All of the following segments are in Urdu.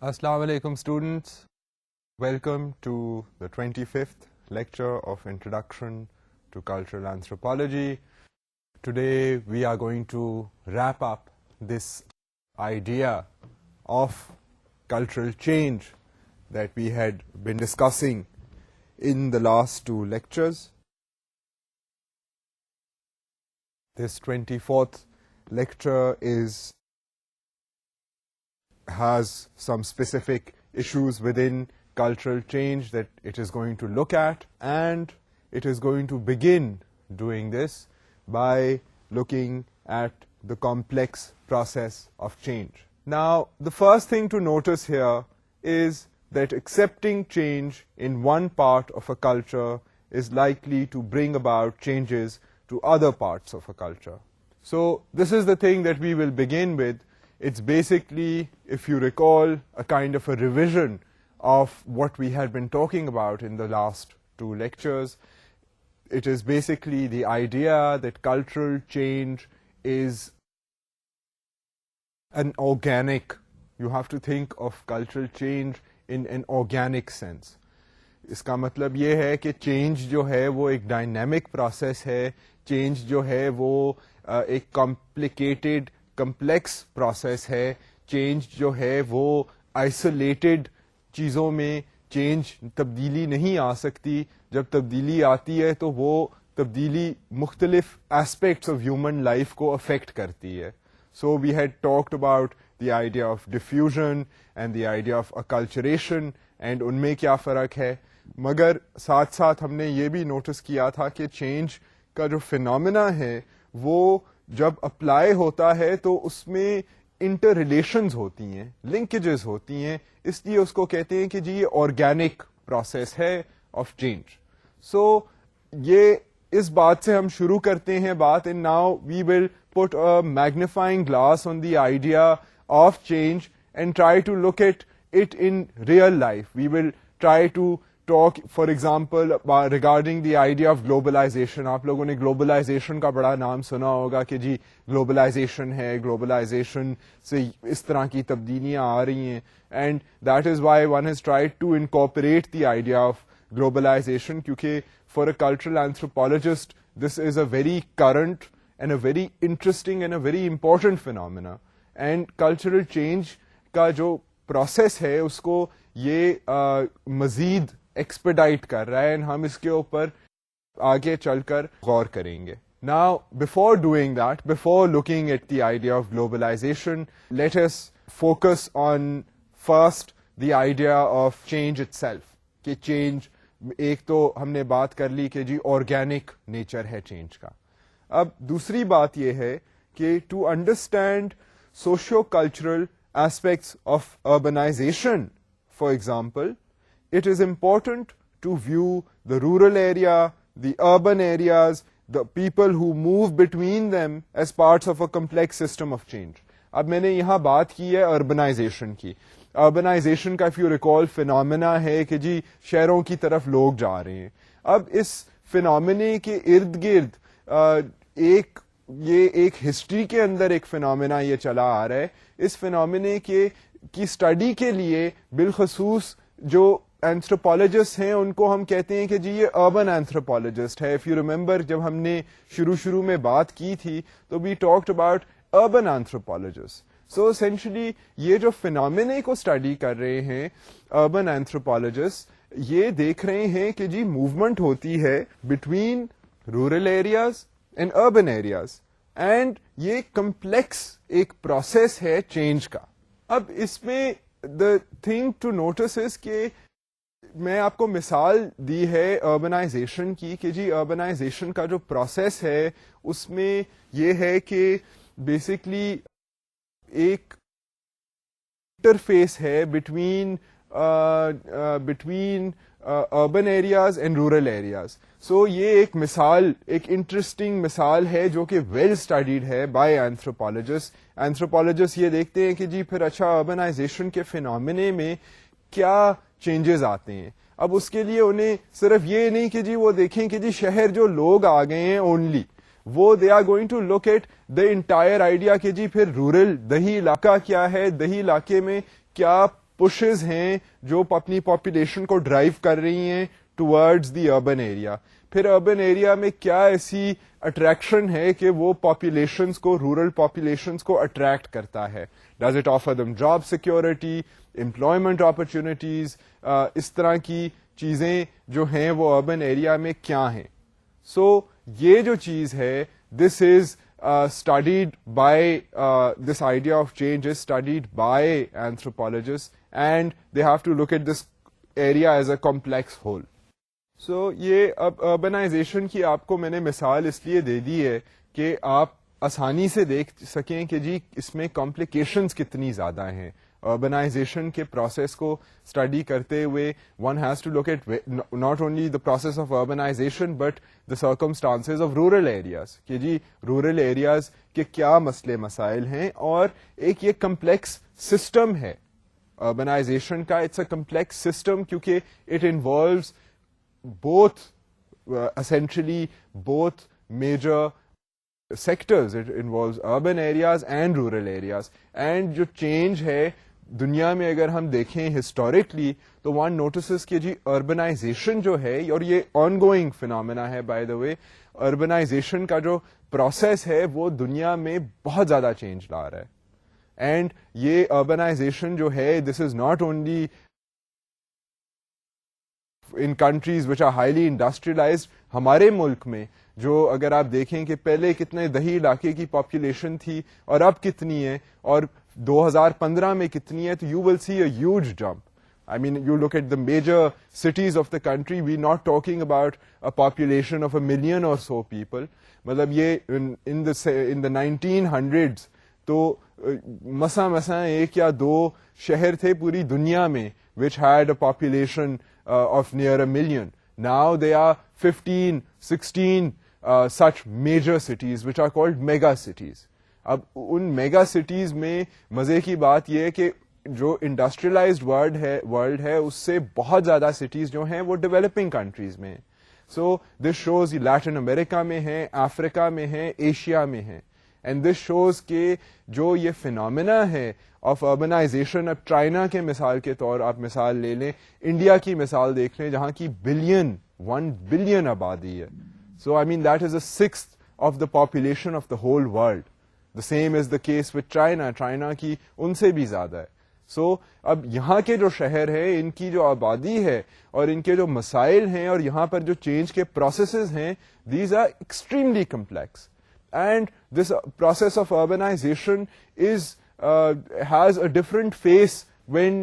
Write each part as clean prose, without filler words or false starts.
Assalamu alaikum students. Welcome to the 25th lecture of Introduction to Cultural Anthropology. Today we are going to wrap up this idea of cultural change that we had been discussing in the last two lectures. This 24th lecture has some specific issues within cultural change that it is going to look at, and it is going to begin doing this by looking at the complex process of change. Now, the first thing to notice here is that accepting change in one part of a culture is likely to bring about changes to other parts of a culture. So this is the thing that we will begin with. It's basically, if you recall, a kind of a revision of what we had been talking about in the last two lectures. It is basically the idea that cultural change is an organic, you have to think of cultural change in an organic sense. اس کا مطلب یہ ہے کہ چینج جو ہے وہ ایک ڈائنامک پروسیس ہے. چینج جو ہے وہ ایک کمپلیکیٹڈ کمپلیکس پروسیس ہے. چینج جو ہے وہ آئسولیٹڈ چیزوں میں تبدیلی نہیں آ سکتی. جب تبدیلی آتی ہے تو وہ تبدیلی مختلف ایسپیکٹس آف ہیومن لائف کو افیکٹ کرتی ہے. So we had talked about the idea of diffusion and the idea of acculturation and ان میں کیا فرق ہے. مگر ساتھ ساتھ ہم نے یہ بھی نوٹس کیا تھا کہ چینج کا جو فینومینا ہے وہ جب اپلائی ہوتا ہے تو اس میں انٹر ریلیشنز ہوتی ہیں, لنکیجز ہوتی ہیں, اس لیے اس کو کہتے ہیں کہ جی یہ آرگینک پروسیس ہے آف چینج. سو یہ اس بات سے ہم شروع کرتے ہیں بات, and now we will put a magnifying glass on the idea of change and try to look at it in real life. We will try to talk, for example, regarding the idea of globalization. آپ لوگوں نے globalization کا بڑا نام سنا ہوگا کہ جی globalization ہے, globalization سے اس طرح کی تبدیلیاں آ رہی ہیں, and that is why one has tried to incorporate the idea of globalization, کیونکہ for a cultural anthropologist this is a very current and a very interesting and a very important phenomena. And cultural change کا جو process ہے اس کو یہ مزید ایکسپیڈائٹ کر رہا ہے, اینڈ ہم اس کے اوپر آگے چل کر غور کریں گے. Now, before doing that, before looking at the idea of globalization, let us focus on first the idea of change itself. کہ چینج ایک تو ہم نے بات کر لی کہ جی آرگینک نیچر ہے چینج کا. اب دوسری بات یہ ہے کہ to understand socio cultural aspects of urbanization, for example, it is important to view the rural area, the urban areas, the people who move between them as parts of a complex system of change. اب میں نے یہاں بات کی ہے urbanization کی. urbanization کا if you recall phenomena ہے کہ جی شہروں کی طرف لوگ جا رہے ہیں. اب اس phenomena کے ارد گرد یہ ایک ہسٹری کے اندر ایک فینومینا یہ چلا آ رہا ہے. اس فینومینے کی اسٹڈی کے لیے بالخصوص جو اینتھروپولوجسٹ ہیں ان کو ہم کہتے ہیں کہ جی یہ اربن اینتھروپولوجسٹ ہے. اف یو ریمبر جب ہم نے شروع میں بات کی تھی تو we talked about urban anthropologist. So essentially یہ جو فینومینے کو اسٹڈی کر رہے ہیں اربن اینتھروپولوجسٹ, یہ دیکھ رہے ہیں کہ جی موومنٹ ہوتی ہے between rural areas and urban areas, and یہ کمپلیکس ایک پروسیس ہے چینج کا. اب اس میں دا تھنگ ٹو نوٹس از کہ میں آپ کو مثال دی ہے اربنائزیشن کی کہ جی اربنائزیشن کا جو پروسیس ہے اس میں یہ ہے کہ بیسکلی ایک انٹرفیس ہے between urban areas and rural areas. سو یہ ایک مثال, ایک انٹرسٹنگ مثال ہے جو کہ ویل اسٹڈیڈ ہے بائی اینتھروپولوجسٹ. اینتھروپولوجسٹ یہ دیکھتے ہیں کہ جی پھر اچھا اربنائزیشن کے فینومینے میں کیا چینجز آتے ہیں. اب اس کے لیے انہیں صرف یہ نہیں کہ جی وہ دیکھیں کہ جی شہر جو لوگ آ گئے ہیں اونلی, وہ they are going to look at the entire idea کہ جی پھر رورل دیہی علاقہ کیا ہے, دیہی علاقے میں کیا پشز ہیں جو اپنی پاپولیشن کو ڈرائیو کر رہی ہیں ٹورڈز دی اربن ایریا. پھر اربن ایریا میں کیا ایسی اٹریکشن ہے کہ وہ پاپولیشنس کو, رورل پاپولیشنس کو اٹریکٹ کرتا ہے. Does it offer them job security, employment opportunities, اس طرح کی چیزیں جو ہیں وہ اربن ایریا میں کیا ہیں. سو یہ جو چیز ہے, this is studied by this idea of change is studied by anthropologists, and they have to look at this area as a complex whole. So یہ اب urbanization کی آپ کو میں نے مثال اس لیے دے دی ہے کہ آپ آسانی سے دیکھ سکیں کہ جی اس میں complications کتنی زیادہ ہیں. urbanization کے پروسیس کو اسٹڈی کرتے ہوئے one has to look at not only the process of urbanization but the circumstances of rural areas, کہ جی rural areas کے کیا مسئلے مسائل ہیں, اور ایک یہ کمپلیکس سسٹم ہے urbanization کا. اٹس اے کمپلیکس سسٹم کیونکہ it involves both essentially both major sectors. It involves urban areas and rural areas. And جو چینج ہے دنیا میں اگر ہم دیکھیں ہسٹوریکلی تو ون نوٹسز کہ جی اربنائزیشن جو ہے, اور یہ آن گوئنگ فینومینا ہے بائی دا وے, اربنائزیشن کا جو پروسیس ہے وہ دنیا میں بہت زیادہ چینج لا رہا ہے. اینڈ یہ اربنائزیشن جو ہے this is not only in countries which are highly industrialised. ہمارے ملک میں جو اگر آپ دیکھیں کہ پہلے کتنے دیہی علاقے کی پاپولیشن تھی اور اب کتنی ہے, اور 2015 میں کتنی ہے, تو you will see a huge jump. I mean, you look at the major cities of the country, we're not talking about a population of 1 million or so people. مطلب یہ in the 1900s تو مسا ایک یا دو شہر تھے پوری دنیا میں which had a population of near 1 million. Now there are 15, 16 such major cities which are called mega cities. اب ان میگا سٹیز میں مزے کی بات یہ ہے کہ جو انڈسٹریلائزڈ ورلڈ ہے اس سے بہت زیادہ سٹیز جو ہیں وہ ڈیولپنگ کنٹریز میں ہیں. سو دس شوز لیٹن امریکہ میں ہیں, افریقہ میں ہیں, ایشیا میں ہیں. اینڈ دس شوز کہ جو یہ فینومینا ہے آف اربنائزیشن, اب چائنا کے مثال کے طور آپ مثال لے لیں, انڈیا کی مثال دیکھ لیں جہاں کی 1 بلین آبادی ہے. So I mean that is a sixth of the population of the whole world. The same is the case with China. China کی ان سے بھی زیادہ ہے. سو اب یہاں کے جو شہر ہیں, ان کی جو آبادی ہے اور ان کے جو مسائل ہیں اور یہاں پر جو چینج کے پروسیسز ہیں, these are extremely complex. And this process of urbanisation has a different face when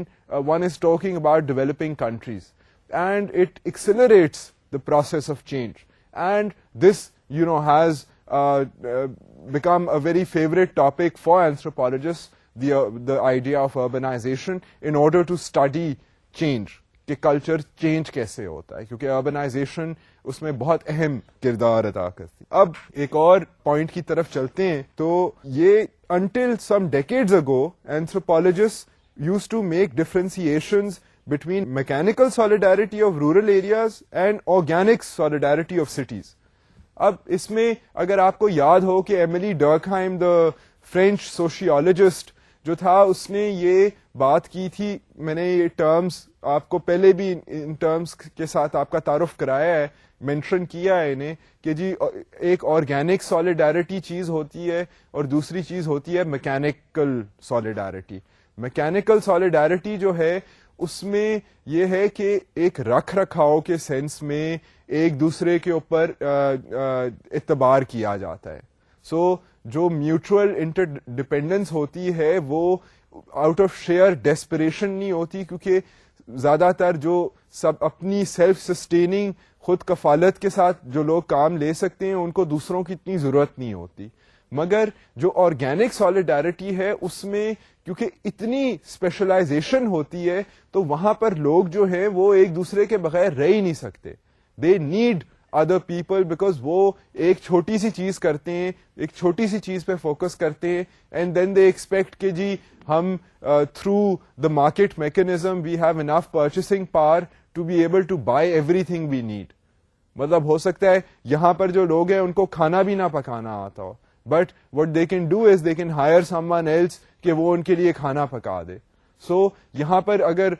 one is talking about developing countries, and it accelerates the process of change. And this has become a very favorite topic for anthropologists, the idea of urbanization, in order to study change, کہ کلچر چینج کیسے ہوتا ہے, کیونکہ اربنائزیشن اس میں بہت اہم کردار ادا کرتی. اب ایک اور پوائنٹ کی طرف چلتے ہیں. تو یہ until some decades ago anthropologists used to make differentiations between mechanical solidarity of rural areas and organic solidarity of cities. اب اس میں اگر آپ کو یاد ہو کہ ایملی ڈرکہائم دا فرینچ سوشیولوجسٹ جو تھا, اس نے یہ بات کی تھی, میں نے یہ ٹرمز آپ کو پہلے بھی ان ٹرمز کے ساتھ آپ کا تعارف کرایا ہے, مینشن کیا ہے انہیں, کہ جی ایک آرگینک سالیڈیرٹی چیز ہوتی ہے اور دوسری چیز ہوتی ہے میکینیکل سالیڈیرٹی. میکینیکل سالیڈیرٹی جو ہے اس میں یہ ہے کہ ایک رکھ رکھاؤ کے سینس میں ایک دوسرے کے اوپر اعتبار کیا جاتا ہے. سو جو میوچل انٹر ڈپینڈنس ہوتی ہے وہ آؤٹ آف شیئر ڈیسپریشن نہیں ہوتی, کیونکہ زیادہ تر جو سب اپنی سیلف سسٹیننگ خود کفالت کے ساتھ جو لوگ کام لے سکتے ہیں ان کو دوسروں کی اتنی ضرورت نہیں ہوتی. مگر جو آرگینک سالیڈیرٹی ہے اس میں کیونکہ اتنی اسپیشلائزیشن ہوتی ہے تو وہاں پر لوگ جو ہیں وہ ایک دوسرے کے بغیر رہ ہی نہیں سکتے. They need other people, because وہ ایک چھوٹی سی چیز کرتے ہیں, ایک چھوٹی سی چیز پہ فوکس کرتے ہیں, اینڈ دین دے ایکسپیکٹ کہ جی ہم through the market mechanism we have enough purchasing power to be able to buy everything we need. مطلب ہو سکتا ہے یہاں پر جو لوگ ہیں ان کو کھانا بھی نہ پکانا آتا ہو, but what they can do is they can hire someone else کہ وہ ان کے لیے کھانا پکا دے. سو یہاں پر اگر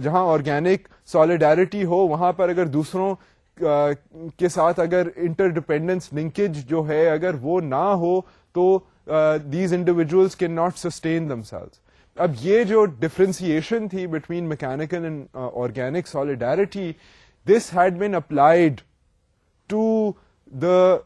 جہاں آرگینک سالیڈیرٹی ہو وہاں پر اگر دوسروں کے ساتھ اگر انٹر ڈپینڈنس لنکیج جو ہے اگر وہ نہ ہو تو these individuals can not sustain themselves. اب یہ جو ڈفرینسیشن تھی between mechanical and organic solidarity, this had been applied to the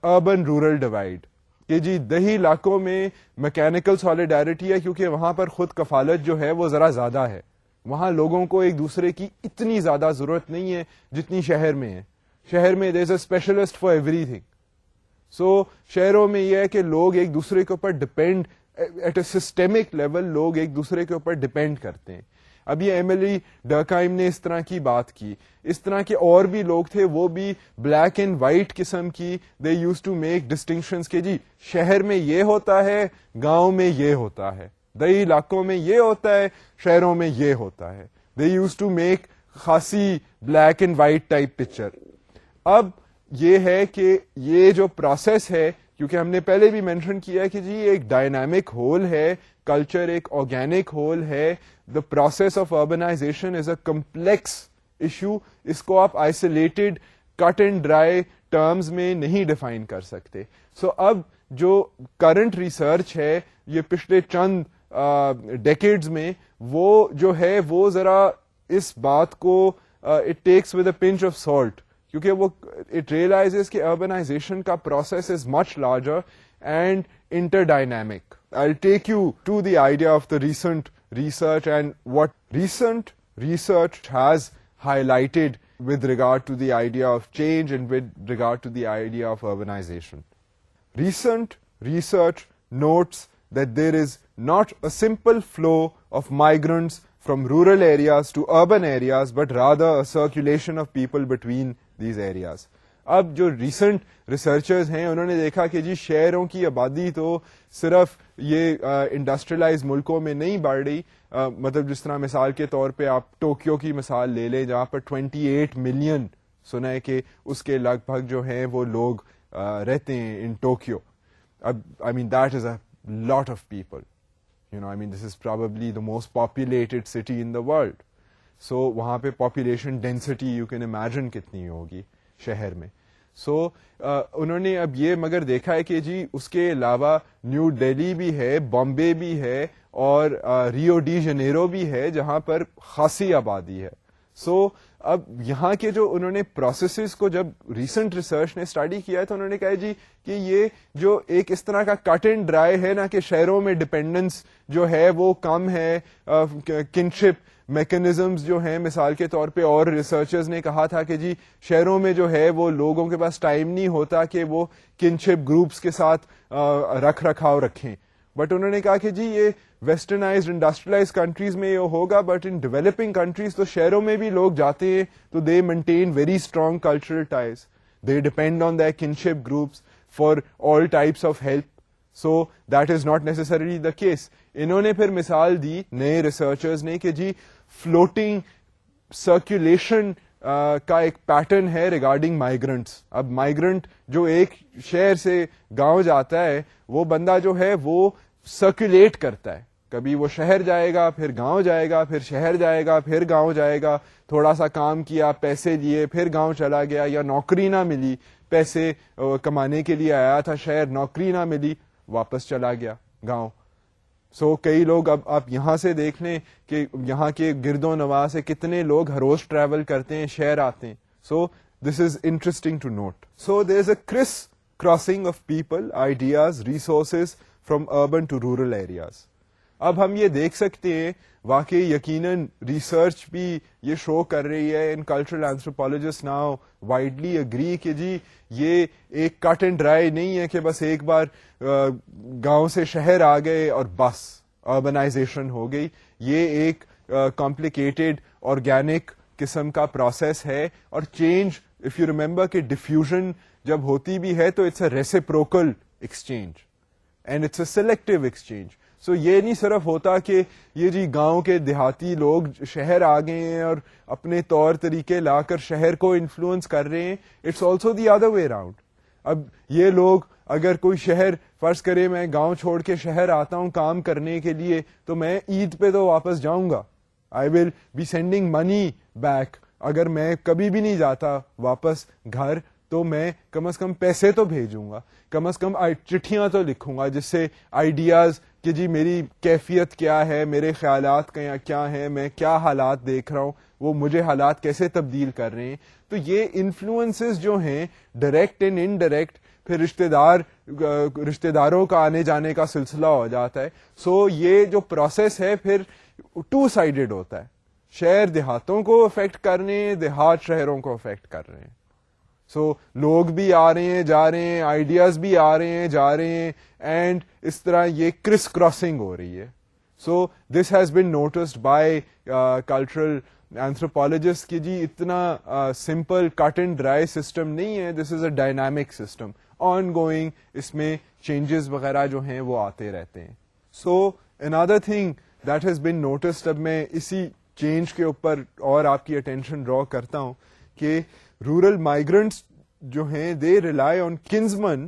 urban rural divide کہ جی دیہی علاقوں میں میکینیکل سالیڈیرٹی ہے کیونکہ وہاں پر خود کفالت جو ہے وہ ذرا زیادہ ہے, وہاں لوگوں کو ایک دوسرے کی اتنی زیادہ ضرورت نہیں ہے جتنی شہر میں ہے. شہر میں there is a specialist for ایوری تھنگ. سو شہروں میں یہ ہے کہ لوگ ایک دوسرے کے اوپر depend at a systemic level, لوگ ایک دوسرے کے اوپر ڈپینڈ کرتے ہیں. اب یہ ایملی ڈرکہائم نے اس طرح کی بات کی, اس طرح کے اور بھی لوگ تھے, وہ بھی بلیک اینڈ وائٹ قسم کی, they use to make distinctions کہ جی شہر میں یہ ہوتا ہے, گاؤں میں یہ ہوتا ہے, دیہی علاقوں میں یہ ہوتا ہے, شہروں میں یہ ہوتا ہے. دے یوز ٹو میک خاصی black and white type picture. اب یہ ہے کہ یہ جو پروسیس ہے, کیونکہ ہم نے پہلے بھی مینشن کیا کہ جی ایک ڈائنامک ہول ہے, کلچر ایک آرگینک ہول ہے. The process of urbanisation is a complex issue. اس کو آپ isolated cut and dry terms میں نہیں ڈیفائن کر سکتے. سو اب جو کرنٹ ریسرچ ہے یہ پچھلے چند ڈیکیڈز میں, وہ جو ہے وہ ذرا اس بات کو it takes with a pinch of salt, کیونکہ وہ اٹ ریئلائزز کہ اربنائزیشن کا process is much larger and inter dynamic. I'll take you to the idea of the recent research and what recent research has highlighted with regard to the idea of change and with regard to the idea of urbanization. Recent research notes that there is not a simple flow of migrants from rural areas to urban areas, but rather a circulation of people between these areas. اب جو ریسنٹ ریسرچرز ہیں انہوں نے دیکھا کہ جی شہروں کی آبادی تو صرف یہ انڈسٹریلائز ملکوں میں نہیں بڑھ رہی, مطلب جس طرح مثال کے طور پہ آپ ٹوکیو کی مثال لے لیں جہاں پر 28 ملین سنا ہے کہ اس کے لگ بھگ جو ہیں وہ لوگ رہتے ہیں ان ٹوکیو. اب I mean that is a lot of people, you know, I mean this is probably the most populated city in the world. So وہاں پہ population density you can imagine کتنی ہوگی شہر میں. سو انہوں نے اب یہ مگر دیکھا ہے کہ جی اس کے علاوہ نیو دہلی بھی ہے, بامبے بھی ہے اور ریو ڈی جنیرو بھی ہے جہاں پر خاصی آبادی ہے. سو اب یہاں کے جو انہوں نے پروسیسز کو جب ریسنٹ ریسرچ نے اسٹڈی کیا ہے تو انہوں نے کہا جی کہ یہ جو ایک اس طرح کا کٹ اینڈ ڈرائی ہے نا کہ شہروں میں ڈپینڈنس جو ہے وہ کم ہے, کنشپ میکنزمز جو ہیں مثال کے طور پہ, اور ریسرچرز نے کہا تھا کہ جی شہروں میں جو ہے وہ لوگوں کے پاس ٹائم نہیں ہوتا کہ وہ کنشپ گروپس کے ساتھ رکھ رکھاؤ رکھیں. بٹ انہوں نے کہا کہ جی یہ ویسٹرنائزڈ انڈسٹریلائز کنٹریز میں یہ ہوگا, بٹ ان ڈیولپنگ کنٹریز تو شہروں میں بھی لوگ جاتے ہیں تو they maintain very strong cultural ties, they depend on their kinship groups for all types of help. So that is not necessarily the case. انہوں نے پھر مثال دی نئے ریسرچرز نے کہ جی فلوٹنگ سرکولیشن کا ایک پیٹرن ہے ریگارڈنگ مائیگرنٹس. اب مائیگرنٹ جو ایک شہر سے گاؤں جاتا ہے وہ بندہ جو ہے وہ سرکولیٹ کرتا ہے, کبھی وہ شہر جائے گا پھر گاؤں جائے گا پھر شہر جائے گا پھر گاؤں جائے گا, تھوڑا سا کام کیا پیسے لیے پھر گاؤں چلا گیا, یا نوکری نہ ملی پیسے کمانے کے لیے آیا تھا شہر, نوکری نہ ملی واپس چلا گیا گاؤں. سو کئی لوگ اب آپ یہاں سے دیکھ لیں کہ یہاں کے گرد و نواح سے کتنے لوگ ہر روز ٹریول کرتے ہیں, شہر آتے ہیں. So this is interesting to note. So there is a crossing of people, ideas, resources from urban to rural areas. اب ہم یہ دیکھ سکتے ہیں واقعی یقیناً ریسرچ بھی یہ شو کر رہی ہے, ان cultural anthropologist now widely agree کہ جی یہ ایک کٹ اینڈ ڈرائی نہیں ہے کہ بس ایک بار گاؤں سے شہر آ گئے اور بس اربنائزیشن ہو گئی. یہ ایک کمپلیکیٹڈ آرگینک قسم کا پروسیس ہے, اور چینج اف یو ریمبر کہ ڈیفیوژن جب ہوتی بھی ہے تو it's a reciprocal exchange and it's a selective exchange. So یہ نہیں صرف ہوتا کہ یہ جی گاؤں کے دیہاتی لوگ شہر آ گئے ہیں اور اپنے طور طریقے لا کر شہر کو انفلوئنس کر رہے ہیں, it's also the other way around. اب یہ لوگ اگر کوئی شہر, فرض کرے میں گاؤں چھوڑ کے شہر آتا ہوں کام کرنے کے لیے, تو میں عید پہ تو واپس جاؤں گا, I will be sending money back. اگر میں کبھی بھی نہیں جاتا واپس گھر تو میں کم از کم پیسے تو بھیجوں گا, کم از کم چٹھیاں تو لکھوں گا جس سے آئیڈیاز کہ جی میری کیفیت کیا ہے, میرے خیالات کیا ہیں, میں کیا حالات دیکھ رہا ہوں, وہ مجھے حالات کیسے تبدیل کر رہے ہیں. تو یہ انفلوئنسز جو ہیں ڈائریکٹ اینڈ انڈائریکٹ, پھر رشتہ داروں کا آنے جانے کا سلسلہ ہو جاتا ہے. سو یہ جو پروسیس ہے پھر ٹو سائیڈڈ ہوتا ہے, شہر دیہاتوں کو افیکٹ کر رہے ہیں, دیہات شہروں کو افیکٹ کر رہے ہیں. سو لوگ بھی آ رہے ہیں جا رہے ہیں, آئیڈیاز بھی آ رہے ہیں جا رہے ہیں, اینڈ اس طرح یہ کرس کراسنگ ہو رہی ہے. So this has been noticed by cultural anthropologist کہ جی اتنا simple cut and dry system نہیں ہے, this is a dynamic system, on going اس میں چینجز وغیرہ جو ہیں وہ آتے رہتے ہیں. سو another thing that has been noticed, اب میں اسی چینج کے اوپر اور آپ کی اٹینشن ڈرا کرتا ہوں کہ رورل مائیگرنٹس جو ہیں they rely on kinsmen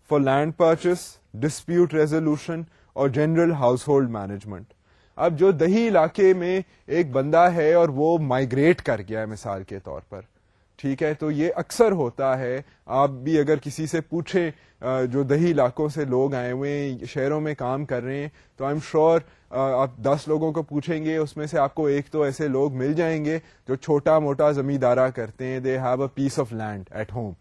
for land purchase, dispute resolution اور جنرل ہاؤس ہولڈ مینجمنٹ. اب جو دیہی علاقے میں ایک بندہ ہے اور وہ مائیگریٹ کر گیا ہے مثال کے طور پر, ٹھیک ہے, تو یہ اکثر ہوتا ہے. آپ بھی اگر کسی سے پوچھیں جو دیہی علاقوں سے لوگ آئے ہوئے ہیں شہروں میں کام کر رہے ہیں, تو آئی ایم شیور آپ 10 لوگوں کو پوچھیں گے, اس میں سے آپ کو ایک تو ایسے لوگ مل جائیں گے جو چھوٹا موٹا زمیندارا کرتے ہیں, they have a piece of land at home.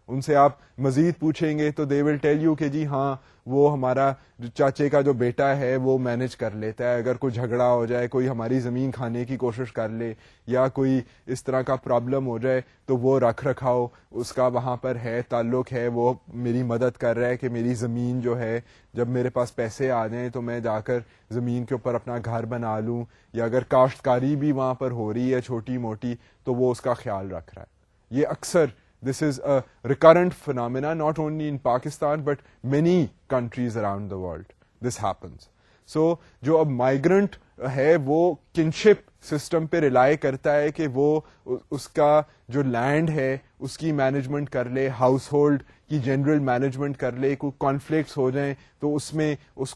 ان سے آپ مزید پوچھیں گے تو دے ول ٹیل یو کہ جی ہاں وہ ہمارا چاچے کا جو بیٹا ہے وہ مینج کر لیتا ہے, اگر کوئی جھگڑا ہو جائے, کوئی ہماری زمین کھانے کی کوشش کر لے یا کوئی اس طرح کا پرابلم ہو جائے تو وہ رکھ رکھاؤ اس کا وہاں پر ہے, تعلق ہے, وہ میری مدد کر رہا ہے کہ میری زمین جو ہے جب میرے پاس پیسے آ جائیں تو میں جا کر زمین کے اوپر اپنا گھر بنا لوں, یا اگر کاشتکاری بھی وہاں پر ہو رہی ہے چھوٹی موٹی تو وہ اس کا خیال رکھ رہا ہے. یہ اکثر this is a recurrent phenomena not only in Pakistan but many countries around the world this happens. So جو اب migrant ہے وہ kinship system پہ rely کرتا ہے کہ وہ اس کا جو لینڈ ہے اس کی مینجمنٹ کر لے, ہاؤس ہولڈ کی جنرل مینجمنٹ کر لے, کوئی کانفلکٹس ہو جائیں تو اس میں اس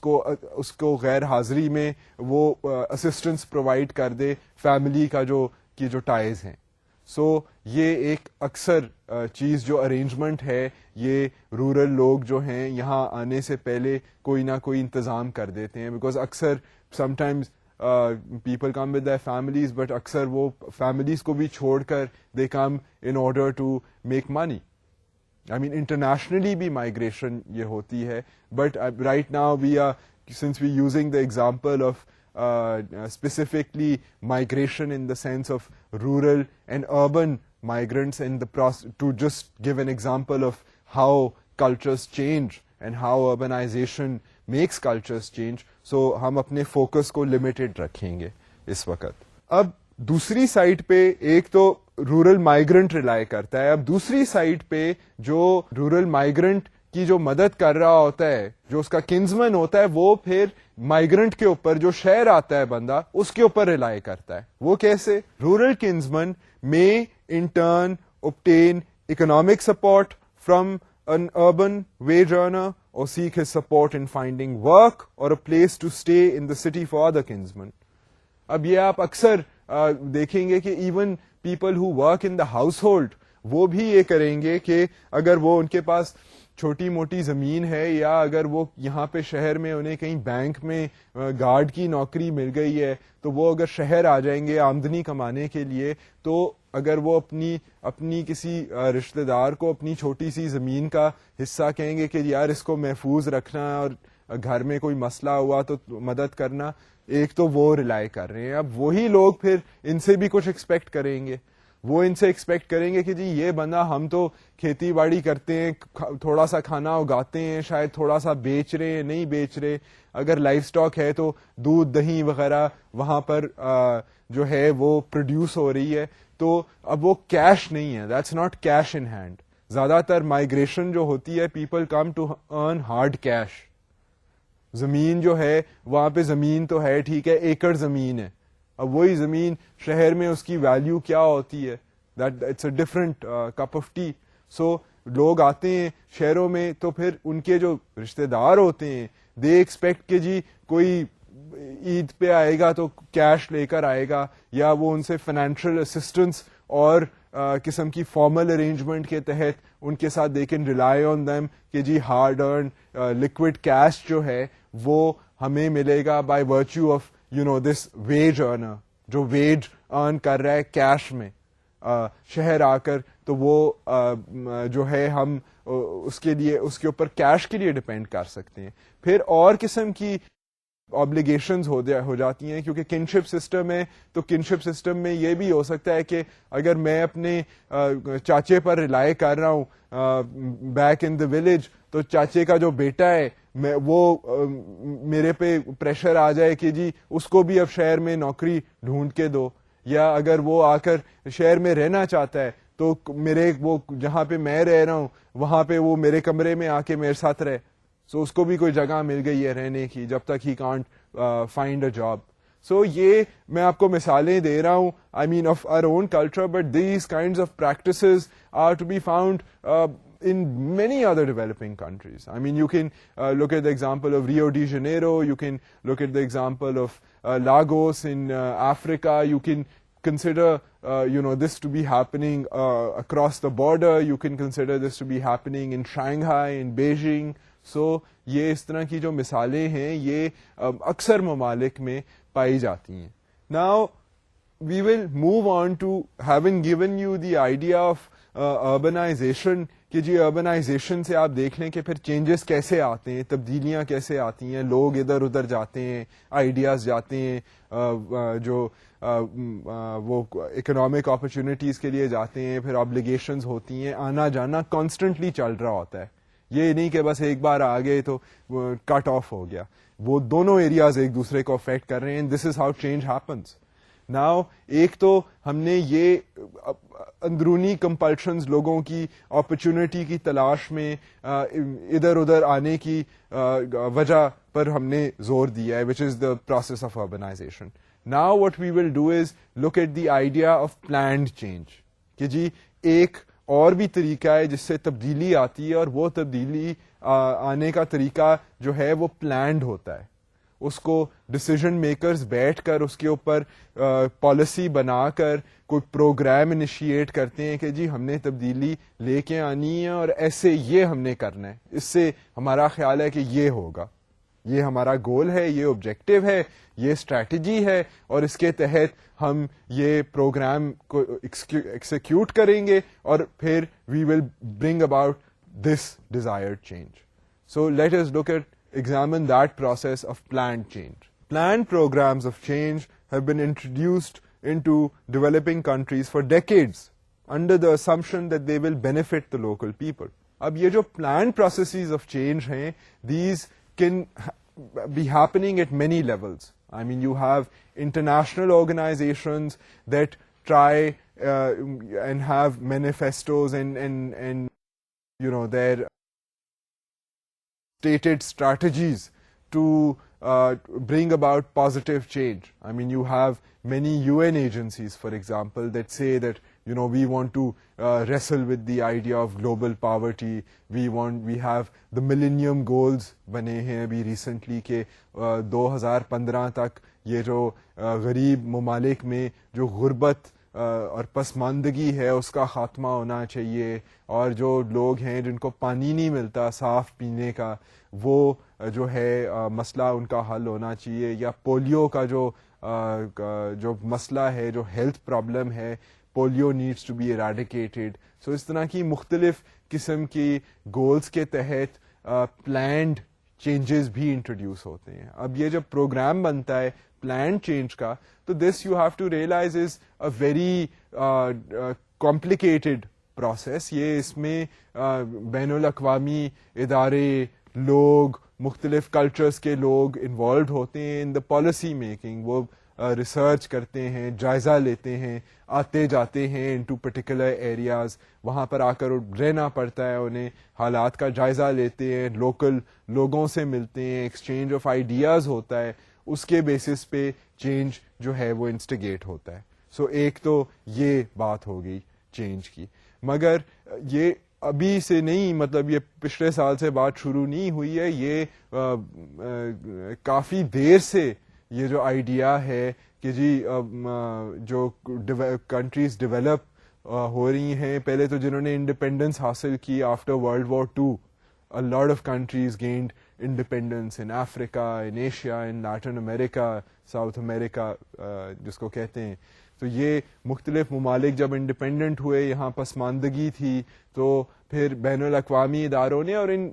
کو غیر حاضری میں وہ اسسٹنس پرووائڈ کر دے فیملی کا جو ٹائز ہیں. سو یہ ایک اکثر چیز جو ارینجمنٹ ہے یہ رورل لوگ جو ہیں یہاں آنے سے پہلے کوئی نہ کوئی انتظام کر دیتے ہیں, بیکاز اکثر sometimes people come with their families, but اکثر وہ فیملیز کو بھی چھوڑ کر they come in order to make money. I mean internationally بھی مائگریشن یہ ہوتی ہے, but right now we are since we using the example of specifically migration in the sense of rural and urban migrants, and to just give an example of how cultures change and how urbanization makes cultures change. So ہم اپنے فوکس کو لمیٹڈ رکھیں گے اس وقت. اب دوسری سائڈ پہ ایک تو رورل مائیگرنٹ ریلائی کرتا ہے, اب دوسری سائڈ پہ جو رورل مائیگرنٹ کی جو مدد کر رہا ہوتا ہے, جو اس کا کنزمن ہوتا ہے, وہ پھر مائیگرنٹ کے اوپر جو شہر آتا ہے بندہ اس کے اوپر ریلائی کرتا ہے. وہ کیسے؟ رورل کنزمن میں in turn obtain economic support from an urban wage earner or seek his support in finding work or a place to stay in the city for other kinsmen. اب یہ آپ اکثر دیکھیں گے کہ even people who work in the house hold وہ بھی یہ کریں گے کہ اگر وہ ان کے پاس چھوٹی موٹی زمین ہے, یا اگر وہ یہاں پہ شہر میں انہیں کہیں بینک میں گارڈ کی نوکری مل گئی ہے تو وہ اگر شہر آ جائیں گے آمدنی کمانے کے لیے, تو اگر وہ اپنی کسی رشتہ دار کو اپنی چھوٹی سی زمین کا حصہ کہیں گے کہ یار اس کو محفوظ رکھنا اور گھر میں کوئی مسئلہ ہوا تو مدد کرنا, ایک تو وہ ریلائی کر رہے ہیں. اب وہی لوگ پھر ان سے بھی کچھ ایکسپیکٹ کریں گے, وہ ان سے ایکسپیکٹ کریں گے کہ جی یہ بندہ, ہم تو کھیتی باڑی کرتے ہیں, تھوڑا سا کھانا اگاتے ہیں, شاید تھوڑا سا بیچ رہے ہیں, نہیں بیچ رہے, اگر لائف سٹاک ہے تو دودھ دہی وغیرہ وہاں پر جو ہے وہ پروڈیوس ہو رہی ہے, تو اب وہ کیش نہیں ہے, that's not cash in hand. زیادہ تر مائیگریشن جو ہوتی ہے people come to earn hard cash. زمین جو ہے وہاں پہ زمین تو ہے ٹھیک ہے, ایکڑ زمین ہے, اب وہی زمین شہر میں اس کی ویلیو کیا ہوتی ہے, that it's a different cup of tea. So لوگ آتے ہیں شہروں میں تو پھر ان کے جو رشتہ دار ہوتے ہیں دے ایکسپیکٹ کہ جی کوئی عید پہ آئے گا تو کیش لے کر آئے گا, یا وہ ان سے فائنینشیل اسسٹنس اور قسم کی فارمل ارینجمنٹ کے تحت ان کے ساتھ they can rely on them کہ جی ہارڈ ارن لکوڈ کیش جو ہے وہ ہمیں ملے گا by virtue of this wage earner, جو ویج ارن کر رہا ہے کیش میں شہر آ کر, تو وہ جو ہے ہم اس کے اوپر کیش کے لیے ڈپینڈ کر سکتے ہیں. پھر اور قسم کی آبلیگیشنز ہو جاتی ہیں کیونکہ کنشپ سسٹم ہے, تو کنشپ سسٹم میں یہ بھی ہو سکتا ہے کہ اگر میں اپنے چاچے پر ریلائی کر رہا ہوں بیک ان دا ولیج, تو چاچے کا جو بیٹا ہے وہ میرے پہ پریشر آ جائے کہ جی اس کو بھی اب شہر میں نوکری ڈھونڈ کے دو, یا اگر وہ آ کر شہر میں رہنا چاہتا ہے تو میرے وہ جہاں پہ میں رہ رہا ہوں وہاں پہ وہ میرے کمرے میں آ کے میرے ساتھ رہے, سو اس کو بھی کوئی جگہ مل گئی ہے رہنے کی جب تک ہی can't find a job. So یہ میں آپ کو مثالیں دے رہا ہوں, I mean of our own culture, but these kinds of practices are to be found in many other developing countries. I mean, you can look at the example of Rio de Janeiro, you can look at the example of Lagos in Africa, you can consider this to be happening across the border, you can consider this to be happening in Shanghai, in Beijing. So یہ اس طرح کی جو مثالیں ہیں یہ اکثر ممالک میں پائی جاتی ہیں. Now we will move on to having given you the idea of urbanization, کہ جی اربنائزیشن سے آپ دیکھ لیں کہ پھر چینجز کیسے آتے ہیں, تبدیلیاں کیسے آتی ہیں, لوگ ادھر ادھر جاتے ہیں, آئیڈیاز جاتے ہیں, جو وہ اکنامک اپرچونیٹیز کے لیے جاتے ہیں, پھر آبلیگیشنز ہوتی ہیں, آنا جانا کانسٹنٹلی چل رہا ہوتا ہے. یہ نہیں کہ بس ایک بار آ گئے تو کٹ آف ہو گیا, وہ دونوں ایریاز ایک دوسرے کو افیکٹ کر رہے ہیں. This is how change happens. Now ایک تو ہم نے یہ اندرونی کمپلشنز لوگوں کی اپرچونٹی کی تلاش میں ادھر ادھر آنے کی وجہ پر ہم نے زور دیا ہے, which is the process of urbanisation. Now what we will do is look at the idea of planned change, کہ جی ایک اور بھی طریقہ ہے جس سے تبدیلی آتی ہے, اور وہ تبدیلی آنے کا طریقہ جو ہے وہ پلانڈ ہوتا ہے. اس کو ڈسیزن میکرز بیٹھ کر اس کے اوپر پالیسی بنا کر کوئی پروگرام انیشیٹ کرتے ہیں کہ جی ہم نے تبدیلی لے کے آنی ہے اور ایسے یہ ہم نے کرنا ہے, اس سے ہمارا خیال ہے کہ یہ ہوگا, یہ ہمارا گول ہے, یہ آبجیکٹو ہے, یہ اسٹریٹجی ہے, اور اس کے تحت ہم یہ پروگرام کو ایکسیکیوٹ کریں گے اور پھر we will bring about this desired change. So let us look at examine that process of planned change. Planned programs of change have been introduced into developing countries for decades under the assumption that they will benefit the local people. اب یہ جو planned processes of change ہیں, these can be happening at many levels. I mean, you have international organizations that try and have manifestos and their stated strategies to bring about positive change. I mean, you have many UN agencies, for example, that say that we want to wrestle with the idea of global poverty. We have the millennium goals bane hain abhi recently ke 2015 tak ye jo غریب ممالک میں جو غربت اور پسماندگی ہے اس کا خاتمہ ہونا چاہیے, اور جو لوگ ہیں جن کو پانی نہیں ملتا صاف پینے کا, وہ جو ہے مسئلہ ان کا حل ہونا چاہیے. یا پولیو کا جو مسئلہ ہے, جو ہیلتھ پرابلم ہے, پولیو نیڈس ٹو بی ایراڈیکیٹڈ. سو اس طرح کی مختلف قسم کی گولز کے تحت پلانڈ چینجز بھی انٹروڈیوس ہوتے ہیں. اب یہ جب پروگرام بنتا ہے پلانڈ چینج کا, تو this you have to realise is a very complicated process. یہ اس میں بین الاقوامی ادارے, لوگ, مختلف کلچرز کے لوگ انوالوڈ ہوتے ہیں ان دا پالیسی میکنگ. وہ ریسرچ کرتے ہیں, جائزہ لیتے ہیں, آتے جاتے ہیں انٹو پرٹیکولر ایریاز, وہاں پر آ کر رہنا پڑتا ہے انہیں, حالات کا جائزہ لیتے ہیں, لوکل لوگوں سے ملتے ہیں, ایکسچینج آف آئیڈیاز ہوتا ہے, اس کے بیسس پہ چینج جو ہے وہ انسٹیگیٹ ہوتا ہے. سو ایک تو یہ بات ہو گئی چینج کی. مگر یہ ابھی سے نہیں, مطلب یہ پچھلے سال سے بات شروع نہیں ہوئی ہے, یہ کافی دیر سے یہ جو آئیڈیا ہے کہ جی جو کنٹریز ڈیولپ ہو رہی ہیں, پہلے تو جنہوں نے انڈیپینڈنس حاصل کی after world war two, a lot of countries gained independence in Africa, in Asia, in Latin America, South America, جس کو کہتے ہیں. تو یہ مختلف ممالک جب انڈیپینڈنٹ ہوئے, یہاں پسماندگی تھی, تو پھر بین الاقوامی اداروں نے اور ان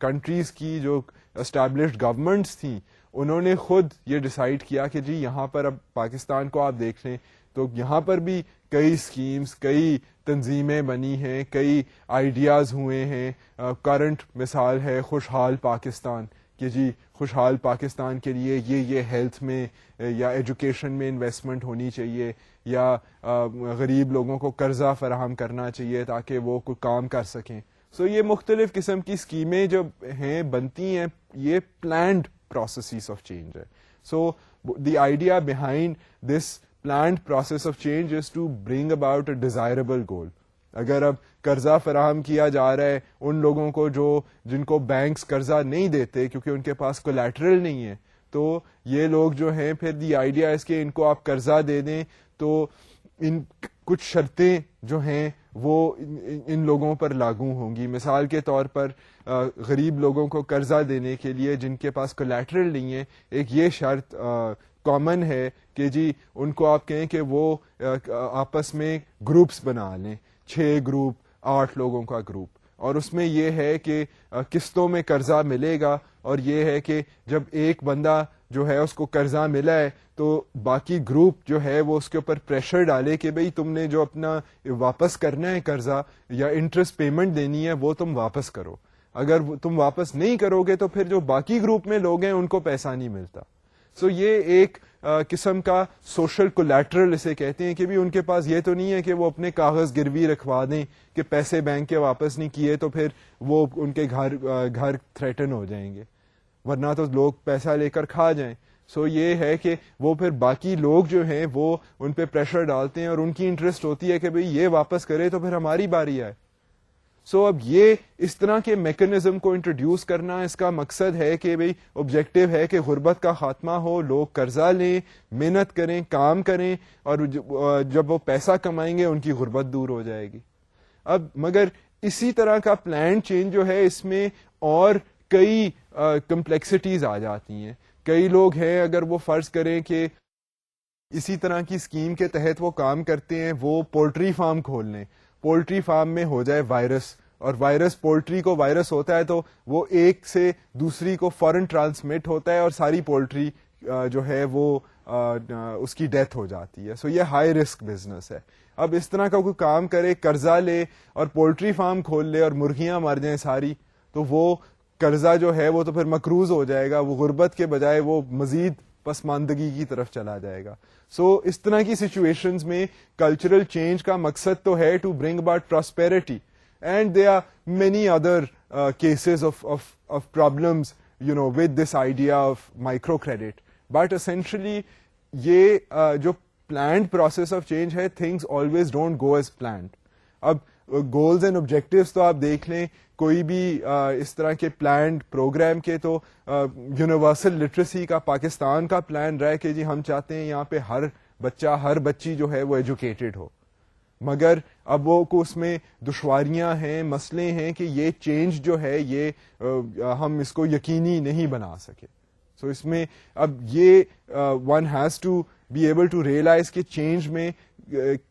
کنٹریز کی جو اسٹیبلشڈ گورنمنٹس تھیں, انہوں نے خود یہ ڈیسائیڈ کیا کہ جی یہاں پر, اب پاکستان کو آپ دیکھ لیں تو یہاں پر بھی کئی اسکیمز, کئی تنظیمیں بنی ہیں, کئی آئیڈیاز ہوئے ہیں. کرنٹ مثال ہے خوشحال پاکستان, کہ جی خوشحال پاکستان کے لیے یہ ہیلتھ میں یا ایجوکیشن میں انویسٹمنٹ ہونی چاہیے, یا غریب لوگوں کو قرضہ فراہم کرنا چاہیے تاکہ وہ کوئی کام کر سکیں. سو یہ مختلف قسم کی اسکیمیں جو ہیں بنتی ہیں, یہ پلانڈ پروسیسز آف چینج ہے. So the idea behind this planned process of change is to bring about a desirable goal. اگر اب قرضہ فراہم کیا جا رہا ہے ان لوگوں کو جن کو بینکس قرضہ نہیں دیتے کیونکہ ان کے پاس کولیٹرل نہیں ہے, تو یہ لوگ جو ہیں, پھر دی آئیڈیا ہے کہ ان کو آپ قرضہ دے دیں تو ان کچھ شرطیں جو ہیں وہ ان لوگوں پر لاگو ہوں گی. مثال کے طور پر غریب لوگوں کو قرضہ دینے کے لیے جن کے پاس کولیٹرل نہیں ہے, ایک یہ شرط کامن ہے کہ جی ان کو آپ کہیں کہ وہ آپس میں گروپس بنا لیں, 6 گروپ, 8 لوگوں کا گروپ, اور اس میں یہ ہے کہ قسطوں میں قرضہ ملے گا, اور یہ ہے کہ جب ایک بندہ جو ہے اس کو قرضہ ملا ہے تو باقی گروپ جو ہے وہ اس کے اوپر پریشر ڈالے کہ بھئی تم نے جو اپنا واپس کرنا ہے قرضہ یا انٹرسٹ پیمنٹ دینی ہے وہ تم واپس کرو. اگر تم واپس نہیں کرو گے تو پھر جو باقی گروپ میں لوگ ہیں ان کو پیسہ نہیں ملتا. سو یہ ایک قسم کا سوشل کولیٹرل اسے کہتے ہیں کہ بھی ان کے پاس یہ تو نہیں ہے کہ وہ اپنے کاغذ گروی رکھوا دیں کہ پیسے بینک کے واپس نہیں کیے تو پھر وہ ان کے گھر تھریٹن ہو جائیں گے, ورنہ تو لوگ پیسہ لے کر کھا جائیں. سو یہ ہے کہ وہ پھر باقی لوگ جو ہیں وہ ان پہ پریشر ڈالتے ہیں اور ان کی انٹرسٹ ہوتی ہے کہ بھئی یہ واپس کرے تو پھر ہماری باری آئے. سو اب یہ اس طرح کے میکنزم کو انٹروڈیوس کرنا, اس کا مقصد ہے کہ بھئی آبجیکٹو ہے کہ غربت کا خاتمہ ہو, لوگ قرضہ لیں, محنت کریں, کام کریں, اور جب وہ پیسہ کمائیں گے ان کی غربت دور ہو جائے گی. اب مگر اسی طرح کا پلان چینج جو ہے اس میں اور کئی کمپلیکسٹیز آ جاتی ہیں. کئی لوگ ہیں اگر وہ فرض کریں کہ اسی طرح کی اسکیم کے تحت وہ کام کرتے ہیں, وہ پولٹری فارم کھول لیں, پولٹری فارم میں ہو جائے وائرس, اور وائرس پولٹری کو وائرس ہوتا ہے تو وہ ایک سے دوسری کو فوراً ٹرانسمٹ ہوتا ہے اور ساری پولٹری جو ہے وہ اس کی ڈیتھ ہو جاتی ہے. سو یہ ہائی رسک بزنس ہے. اب اس طرح کا کوئی کام کرے, قرضہ لے اور پولٹری فارم کھول لے اور مرغیاں مر جائیں ساری, تو وہ قرضہ جو ہے وہ تو پھر مقروض ہو جائے گا, وہ غربت کے بجائے وہ مزید پسماندگی کی طرف چلا جائے گا. سو اس طرح کی سچویشنز میں کلچرل چینج کا مقصد تو ہے to bring about prosperity, and there are many other cases of problems with this idea of micro credit. But essentially یہ جو پلانڈ پروسیس آف چینج ہے, things always don't go as planned. اب گولز اینڈ آبجیکٹیوز تو آپ دیکھ لیں, کوئی بھی اس طرح کے پلانڈ پروگرام کے, تو یونیورسل لٹریسی کا پاکستان کا پلان رہا ہے کہ جی ہم چاہتے ہیں یہاں پہ ہر بچہ ہر بچی جو ہے وہ ایجوکیٹڈ ہو, مگر اب وہ کو اس میں دشواریاں ہیں, مسئلے ہیں کہ یہ چینج جو ہے یہ ہم اس کو یقینی نہیں بنا سکے. سو اس میں اب یہ one has to be able to realise کہ چینج میں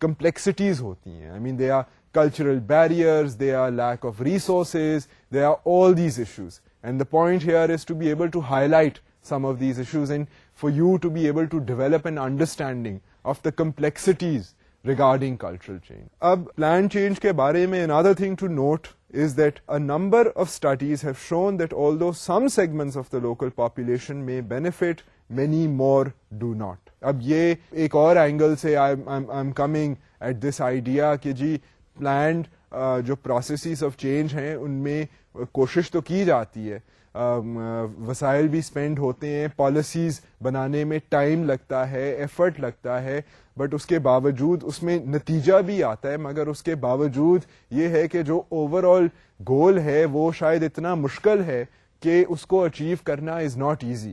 کمپلیکسٹیز ہوتی ہیں. I mean they are cultural barriers, there are lack of resources, there are all these issues, and the point here is to be able to highlight some of these issues and for you to be able to develop an understanding of the complexities regarding cultural change. Ab plan change ke bare mein another thing to note is that a number of studies have shown that although some segments of the local population may benefit, many more do not. Ab ye ek aur angle se I'm coming at this idea کہ جی پلانڈ جو پروسیسز آف چینج ہیں ان میں کوشش تو کی جاتی ہے, وسائل بھی اسپینڈ ہوتے ہیں, پالیسیز بنانے میں ٹائم لگتا ہے, ایفرٹ لگتا ہے, بٹ اس کے باوجود اس میں نتیجہ بھی آتا ہے, مگر اس کے باوجود یہ ہے کہ جو اوور آل گول ہے وہ شاید اتنا مشکل ہے کہ اس کو اچیو کرنا از ناٹ ایزی.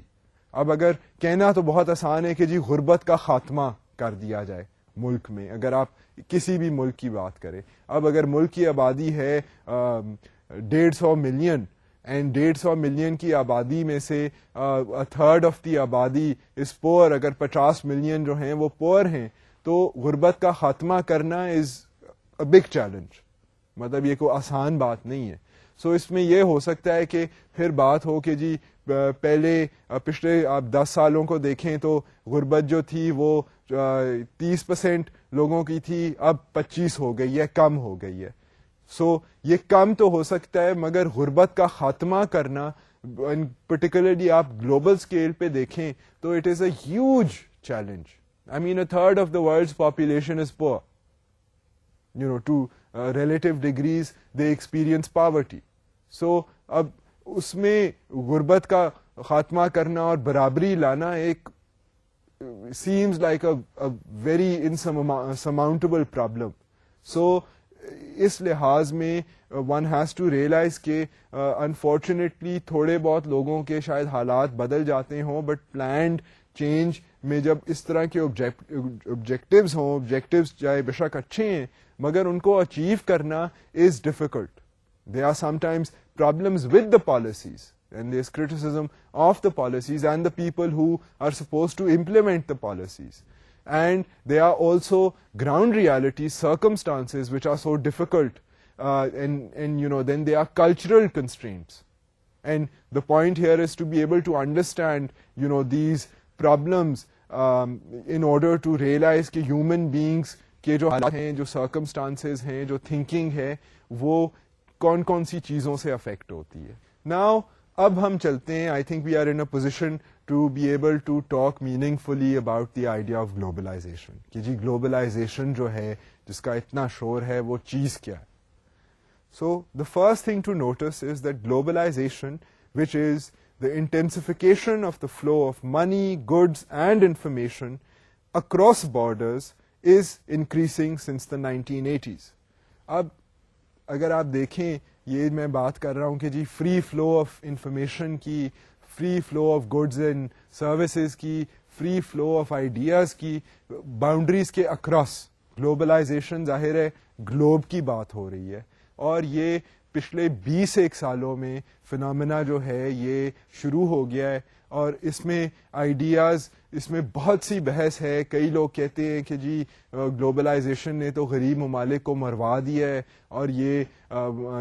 اب اگر کہنا تو بہت آسان ہے کہ جی غربت کا خاتمہ کر دیا جائے ملک میں, اگر آپ کسی بھی ملک کی بات کریں. اب اگر ملک کی آبادی ہے 150 ملین, اینڈ 150 ملین کی آبادی میں سے تھرڈ آف دی آبادی از پور, اگر 50 ملین جو ہیں وہ پور ہیں, تو غربت کا خاتمہ کرنا از اے بگ چیلنج. مطلب یہ کوئی آسان بات نہیں ہے. سو اس میں یہ ہو سکتا ہے کہ پھر بات ہو کہ جی پہلے پچھلے آپ 10 سالوں کو دیکھیں تو غربت جو تھی وہ 30% لوگوں کی تھی, اب 25 ہو گئی ہے, کم ہو گئی ہے. سو یہ کم تو ہو سکتا ہے, مگر غربت کا خاتمہ کرنا پرٹیکولرلی آپ گلوبل اسکیل پہ دیکھیں تو it is a huge challenge. I mean a third of the world's population is poor, to relative degrees they experience poverty. So اب اس میں غربت کا خاتمہ کرنا اور برابری لانا ایک seems like a very insurmountable problem. So اس لحاظ میں one has to realize کہ unfortunately تھوڑے بہت لوگوں کے شاید حالات بدل جاتے ہوں, بٹ planned چینج میں جب اس طرح کے آبجیکٹیوز ہوں, آبجیکٹیوز چاہے بے شک اچھے ہیں مگر ان کو اچیو کرنا is difficult. There are sometimes problems with the policies and there's criticism of the policies and the people who are supposed to implement the policies. And there are also ground realities, circumstances which are so difficult, and then there are cultural constraints. And the point here is to be able to understand, these problems in order to realize کہ human beings کے جو حالات ہیں, جو circumstances ہیں, جو thinking ہے, وہ کون کون سی چیزوں سے افیکٹ ہوتی ہے. Now اب ہم چلتے ہیں, I think we are in a position to be able to talk meaningfully about the idea of globalization. کہ جی globalization جو ہے جس کا اتنا شور ہے وہ چیز کیا ہے. So the first thing to notice is that globalization, which is the intensification of the flow of money, goods and information across borders, is increasing since the 1980s. اب اگر آپ دیکھیں, یہ میں بات کر رہا ہوں کہ جی فری فلو آف انفارمیشن کی, free flow of goods and services کی, فری فلو آف آئیڈیاز کی, باؤنڈریز کے اکراس گلوبلائزیشن, ظاہر ہے گلوب کی بات ہو رہی ہے. اور یہ پچھلے 20 سالوں میں فنامنا جو ہے یہ شروع ہو گیا ہے, اور اس میں آئیڈیاز, اس میں بہت سی بحث ہے. کئی لوگ کہتے ہیں کہ جی گلوبلائزیشن نے تو غریب ممالک کو مروا دیا ہے, اور یہ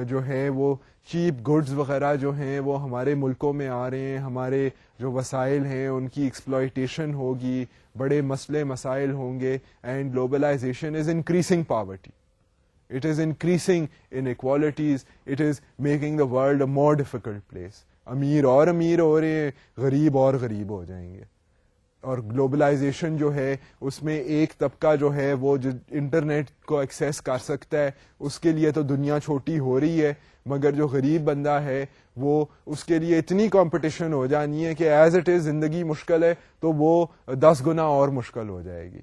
جو ہے وہ چیپ گڈز وغیرہ جو ہیں وہ ہمارے ملکوں میں آ رہے ہیں, ہمارے جو وسائل ہیں ان کی ایکسپلائٹیشن ہوگی, بڑے مسئلے مسائل ہوں گے, and globalization is increasing poverty, it is increasing inequalities, it is making the world a more difficult place. امیر اور امیر ہو رہے ہیں, غریب اور غریب ہو جائیں گے. اور گلوبلائزیشن جو ہے اس میں ایک طبقہ جو ہے وہ جو انٹرنیٹ کو ایکسیس کر سکتا ہے, اس کے لیے تو دنیا چھوٹی ہو رہی ہے, مگر جو غریب بندہ ہے وہ, اس کے لیے اتنی کمپٹیشن ہو جانی ہے کہ ایز اٹ از زندگی مشکل ہے تو وہ 10 گنا اور مشکل ہو جائے گی.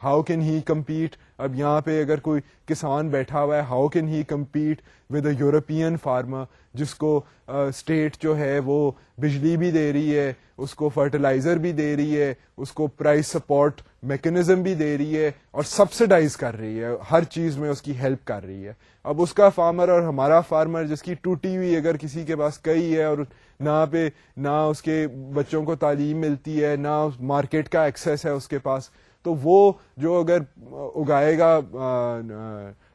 How can he compete? اب یہاں پہ اگر کوئی کسان بیٹھا ہوا ہے, how can he compete with a European farmer جس کو اسٹیٹ جو ہے وہ بجلی بھی دے رہی ہے, اس کو فرٹیلائزر بھی دے رہی ہے, اس کو پرائز سپورٹ میکنزم بھی دے رہی ہے, اور سبسڈائز کر رہی ہے, ہر چیز میں اس کی ہیلپ کر رہی ہے. اب اس کا فارمر اور ہمارا فارمر جس کی ٹوٹی ہوئی اگر کسی کے پاس کئی ہے, اور نہ اس کے بچوں کو تعلیم ملتی ہے, نہ مارکیٹ کا ایکسیس ہے اس کے پاس, تو وہ جو اگر اگائے گا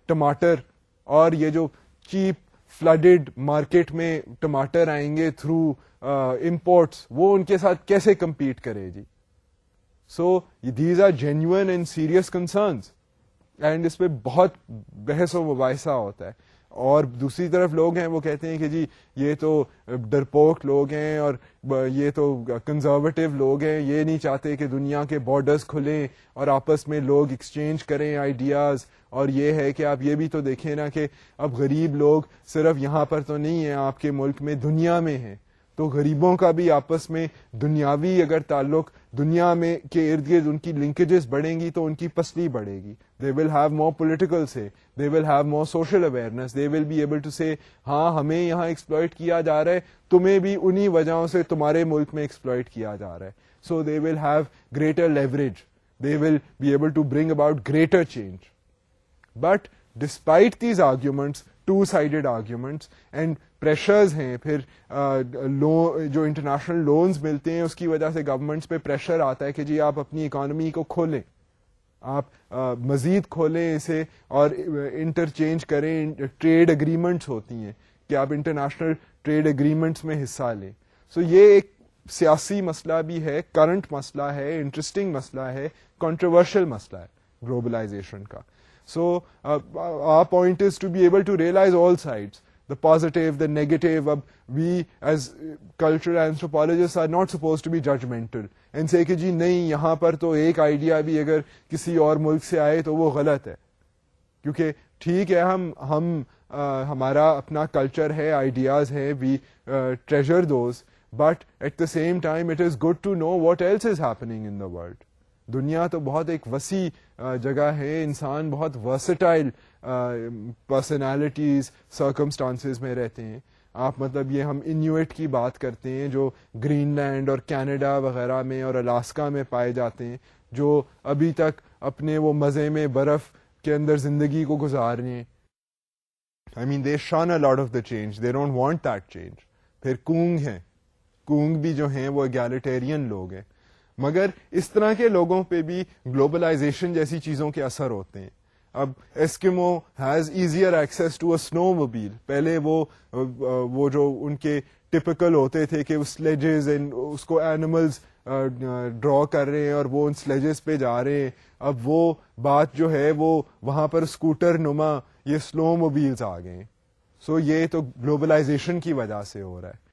ٹماٹر, اور یہ جو چیپ فلڈڈ مارکیٹ میں ٹماٹر آئیں گے تھرو امپورٹس, وہ ان کے ساتھ کیسے کمپیٹ کرے جی؟ So these are genuine and serious concerns, and اس پہ بہت بحث و مباحثہ ہوتا ہے. اور دوسری طرف لوگ ہیں وہ کہتے ہیں کہ جی یہ تو ڈرپوک لوگ ہیں, اور یہ تو کنزرویٹو لوگ ہیں, یہ نہیں چاہتے کہ دنیا کے بارڈرز کھلیں اور آپس میں لوگ ایکسچینج کریں آئیڈیاز. اور یہ ہے کہ آپ یہ بھی تو دیکھیں نا کہ اب غریب لوگ صرف یہاں پر تو نہیں ہیں, آپ کے ملک میں دنیا میں ہیں, تو غریبوں کا بھی آپس میں دنیاوی اگر تعلق دنیا میں کے ارد گرد ان کی لنکیجز بڑھیں گی تو ان کی پسلی بڑھے گی. دے will have more political say, they will have more social awareness, they will be able to say ہاں ہمیں یہاں ایکسپلائٹ کیا جا رہا ہے، تمہیں بھی انہی وجہوں سے تمہارے ملک میں ایکسپلائٹ کیا جا رہا ہے. So they will have greater leverage, they will be able to bring about greater change. But despite these arguments, two sided arguments and pressures ہیں، پھر جو انٹرنیشنل لونز ملتے ہیں اس کی وجہ سے گورنمنٹس پہ پریشر آتا ہے کہ جی آپ اپنی اکانومی کو کھولیں، آپ مزید کھولیں اسے اور انٹرچینج کریں. ٹریڈ اگریمنٹس ہوتی ہیں کہ آپ انٹرنیشنل ٹریڈ اگریمنٹس میں حصہ لیں. سو یہ ایک سیاسی مسئلہ بھی ہے، کرنٹ مسئلہ ہے، انٹرسٹنگ مسئلہ ہے، کنٹروورشل مسئلہ ہے گلوبلائزیشن کا. So our point is to be able to realize all sides, the positive, the negative. We as cultural anthropologists are not supposed to be judgmental and say کہ جی نہیں یہاں پر تو ایک آئیڈیا بھی اگر کسی اور ملک سے آئے تو وہ غلط ہے، کیونکہ ٹھیک ہے ہم ہمارا اپنا کلچر ہے، آئیڈیاز ہیں، we treasure those, but at the same time it is good to know what else is happening in the world. دنیا تو بہت ایک وسیع جگہ ہے، انسان بہت ورسٹائل پرسنالٹیز سرکمسٹانسز میں رہتے ہیں. آپ مطلب یہ ہم انیوٹ کی بات کرتے ہیں جو گرین لینڈ اور کینیڈا وغیرہ میں اور الاسکا میں پائے جاتے ہیں، جو ابھی تک اپنے وہ مزے میں برف کے اندر زندگی کو گزار رہے ہیں. I mean they shun a lot of the change, they don't want that change. پھر کونگ ہیں، کونگ بھی جو ہیں وہ ایگالیٹیرین لوگ ہیں. مگر اس طرح کے لوگوں پہ بھی گلوبلائزیشن جیسی چیزوں کے اثر ہوتے ہیں. اب Eskimo has easier access to اے سنو موبیل. پہلے وہ جو ان کے ٹپکل ہوتے تھے کہ سلیجز اس کو اینیملز ڈرا کر رہے ہیں اور وہ ان سلیجز پہ جا رہے ہیں. اب وہ بات جو ہے وہ وہاں پر اسکوٹر نما یہ سنو موبیلز آ گئے ہیں. سو یہ تو گلوبلائزیشن کی وجہ سے ہو رہا ہے.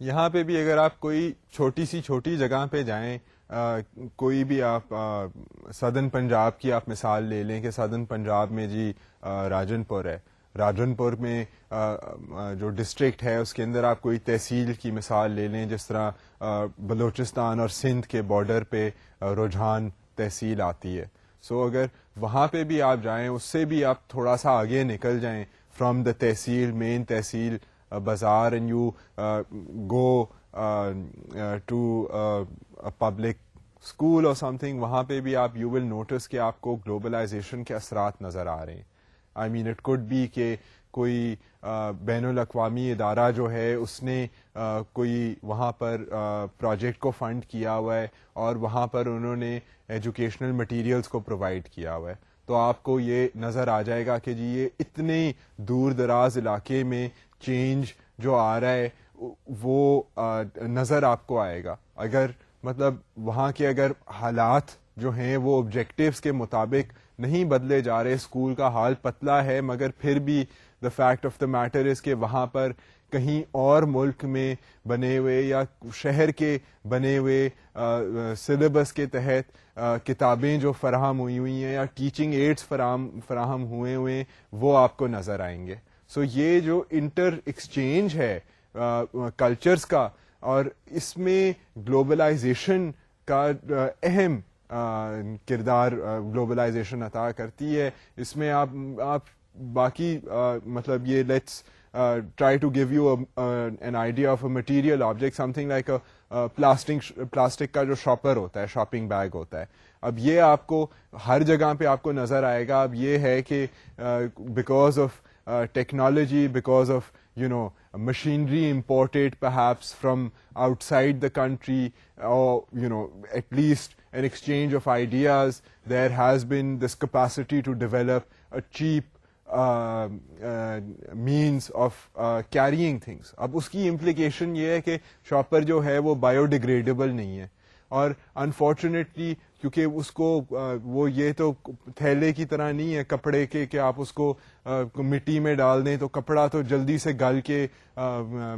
یہاں پہ بھی اگر آپ کوئی چھوٹی جگہ پہ جائیں، کوئی بھی آپ سدرن پنجاب کی آپ مثال لے لیں کہ سدرن پنجاب میں جی راجن پور ہے، راجن پور میں جو ڈسٹرکٹ ہے اس کے اندر آپ کوئی تحصیل کی مثال لے لیں، جس طرح بلوچستان اور سندھ کے بارڈر پہ رجحان تحصیل آتی ہے. سو اگر وہاں پہ بھی آپ جائیں، اس سے بھی آپ تھوڑا سا آگے نکل جائیں فرام دا تحصیل، مین تحصیل بازار، and you go to public school اور سم تھنگ، وہاں پہ بھی آپ یو ول نوٹس کہ آپ کو گلوبلائزیشن کے اثرات نظر آ رہے ہیں. I mean it could be کہ کوئی بین الاقوامی ادارہ جو ہے اس نے کوئی وہاں پر پروجیکٹ کو فنڈ کیا ہوا ہے اور وہاں پر انہوں نے ایجوکیشنل مٹیریلز کو پرووائڈ کیا ہوا ہے. تو آپ کو یہ نظر آ جائے گا کہ جی یہ اتنے دور دراز علاقے میں چینج جو آ رہا ہے وہ نظر آپ کو آئے گا. اگر مطلب وہاں کے اگر حالات جو ہیں وہ آبجیکٹیوز کے مطابق نہیں بدلے جا رہے، اسکول کا حال پتلا ہے، مگر پھر بھی the fact of the matter is کہ وہاں پر کہیں اور ملک میں بنے ہوئے یا شہر کے بنے ہوئے سلیبس کے تحت کتابیں جو فراہم ہوئی ہیں یا ٹیچنگ ایڈس فراہم ہوئے وہ آپ کو نظر آئیں گے. سو یہ جو انٹر ایکسچینج ہے کلچرز کا، اور اس میں گلوبلائزیشن کا اہم کردار گلوبلائزیشن عطا کرتی ہے. اس میں آپ باقی مطلب یہ let's try to give you an idea of a material object, something like plastic کا جو شاپر ہوتا ہے، شاپنگ بیگ ہوتا ہے. اب یہ آپ کو ہر جگہ پہ آپ کو نظر آئے گا. اب یہ ہے کہ because of technology, because of machinery imported perhaps from outside the country, or at least an exchange of ideas, there has been this capacity to develop a cheap means of carrying things. اب اس کی implication یہ ہے کہ شاپر جو ہے وہ biodegradable نہیں ہے، اور انفارچونیٹلی کیونکہ اس کو وہ یہ تو تھیلے کی طرح نہیں ہے کپڑے کے کہ آپ اس کو مٹی میں ڈال دیں تو کپڑا تو جلدی سے گل کے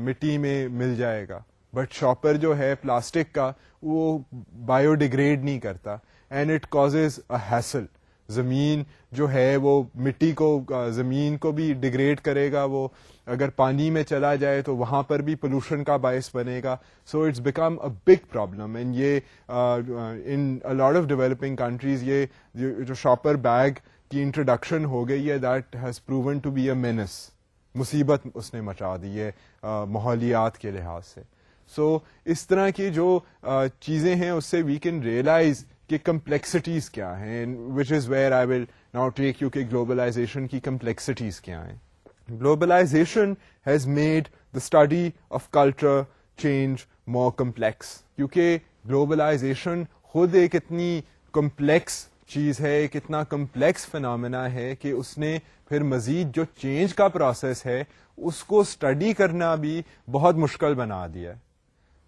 مٹی میں مل جائے گا. بٹ شاپر جو ہے پلاسٹک کا وہ بایو ڈیگریڈ نہیں کرتا، and it causes a hassle. زمین جو ہے وہ مٹی کو زمین کو بھی ڈیگریڈ کرے گا, وہ اگر پانی میں چلا جائے تو وہاں پر بھی پولوشن کا باعث بنے گا. So it's become a big problem. And یہ in a lot of developing countries یہ جو شاپر بیگ کی انٹروڈکشن ہو گئی ہے, that has proven to be a menace. مصیبت اس نے مچا دی ہے ماحولیات کے لحاظ سے. سو اس طرح کی جو چیزیں ہیں اس سے وی کین ریئلائز کہ کمپلیکسٹیز کیا ہیں, which is where I will now take you کہ گلوبلائزیشن کی کمپلیکسٹیز کیا ہیں. Globalisation has made the study of culture change more complex, کیونکہ گلوبلائزیشن خود ایک اتنی کمپلیکس چیز ہے, ایک اتنا کمپلیکس فنامنا ہے کہ اس نے پھر مزید جو چینج کا پروسیس ہے اس کو اسٹڈی کرنا بھی بہت مشکل بنا دیا ہے.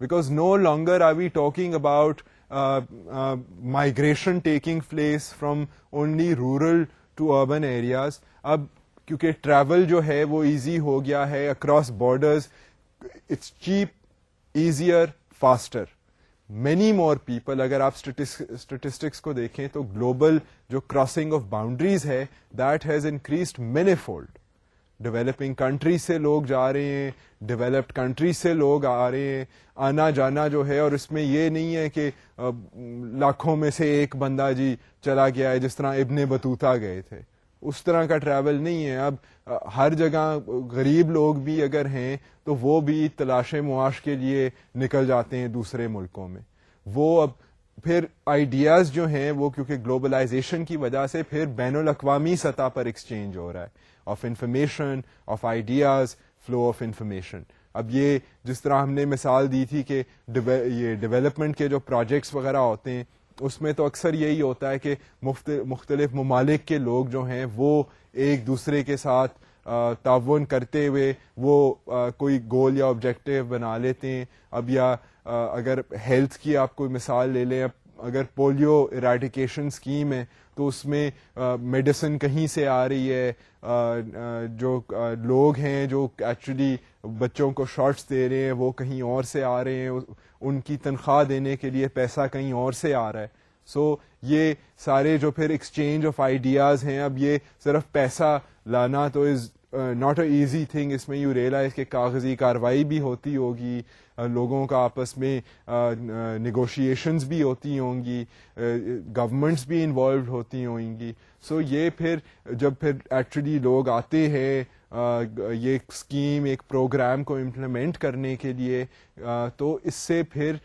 Because no longer are we talking about migration taking place from only rural to urban areas. اب کیونکہ ٹریول جو ہے وہ ایزی ہو گیا ہے across borders, it's cheap, easier, faster. Many more people, اگر آپ اسٹیٹسٹکس کو دیکھیں تو گلوبل جو کراسنگ آف باؤنڈریز ہے that has increased many fold. Developing countries سے لوگ جا رہے ہیں, ڈیولپڈ کنٹریز سے لوگ آ رہے ہیں, آنا جانا جو ہے, اور اس میں یہ نہیں ہے کہ لاکھوں میں سے ایک بندہ جی چلا گیا ہے جس طرح ابن بطوطہ گئے تھے, اس طرح کا ٹریول نہیں ہے. اب ہر جگہ غریب لوگ بھی اگر ہیں تو وہ بھی تلاش معاش کے لیے نکل جاتے ہیں دوسرے ملکوں میں. وہ اب پھر آئیڈیاز جو ہیں وہ کیونکہ گلوبلائزیشن کی وجہ سے پھر بین الاقوامی سطح پر ایکسچینج ہو رہا ہے, of information, of ideas, flow of information. اب یہ جس طرح ہم نے مثال دی تھی کہ یہ ڈیولپمنٹ کے جو پروجیکٹس وغیرہ ہوتے ہیں اس میں تو اکثر یہی ہوتا ہے کہ مختلف ممالک کے لوگ جو ہیں وہ ایک دوسرے کے ساتھ تعاون کرتے ہوئے وہ کوئی گول یا آبجیکٹو بنا لیتے ہیں. اب یا اگر ہیلتھ کی آپ کوئی مثال لے لیں, اگر پولیو ایراڈیکیشن اسکیم ہے تو اس میں میڈیسن کہیں سے آ رہی ہے, جو لوگ ہیں جو ایکچولی بچوں کو شاٹس دے رہے ہیں وہ کہیں اور سے آ رہے ہیں, ان کی تنخواہ دینے کے لیے پیسہ کہیں اور سے آ رہا ہے. سو یہ سارے جو پھر ایکسچینج آف آئیڈیاز ہیں, اب یہ صرف پیسہ لانا تو is not a easy thing. اس میں یو ریئلائز کہ کاغذی کاروائی بھی ہوتی ہوگی, لوگوں کا آپس میں نیگوشیشنز بھی ہوتی ہوں گی, گورنمنٹس بھی انوالوڈ ہوتی ہوں گی. سو یہ پھر جب پھر ایکچولی لوگ آتے ہیں یہ ایک اسکیم, ایک پروگرام کو امپلیمنٹ کرنے کے لیے, تو اس سے پھر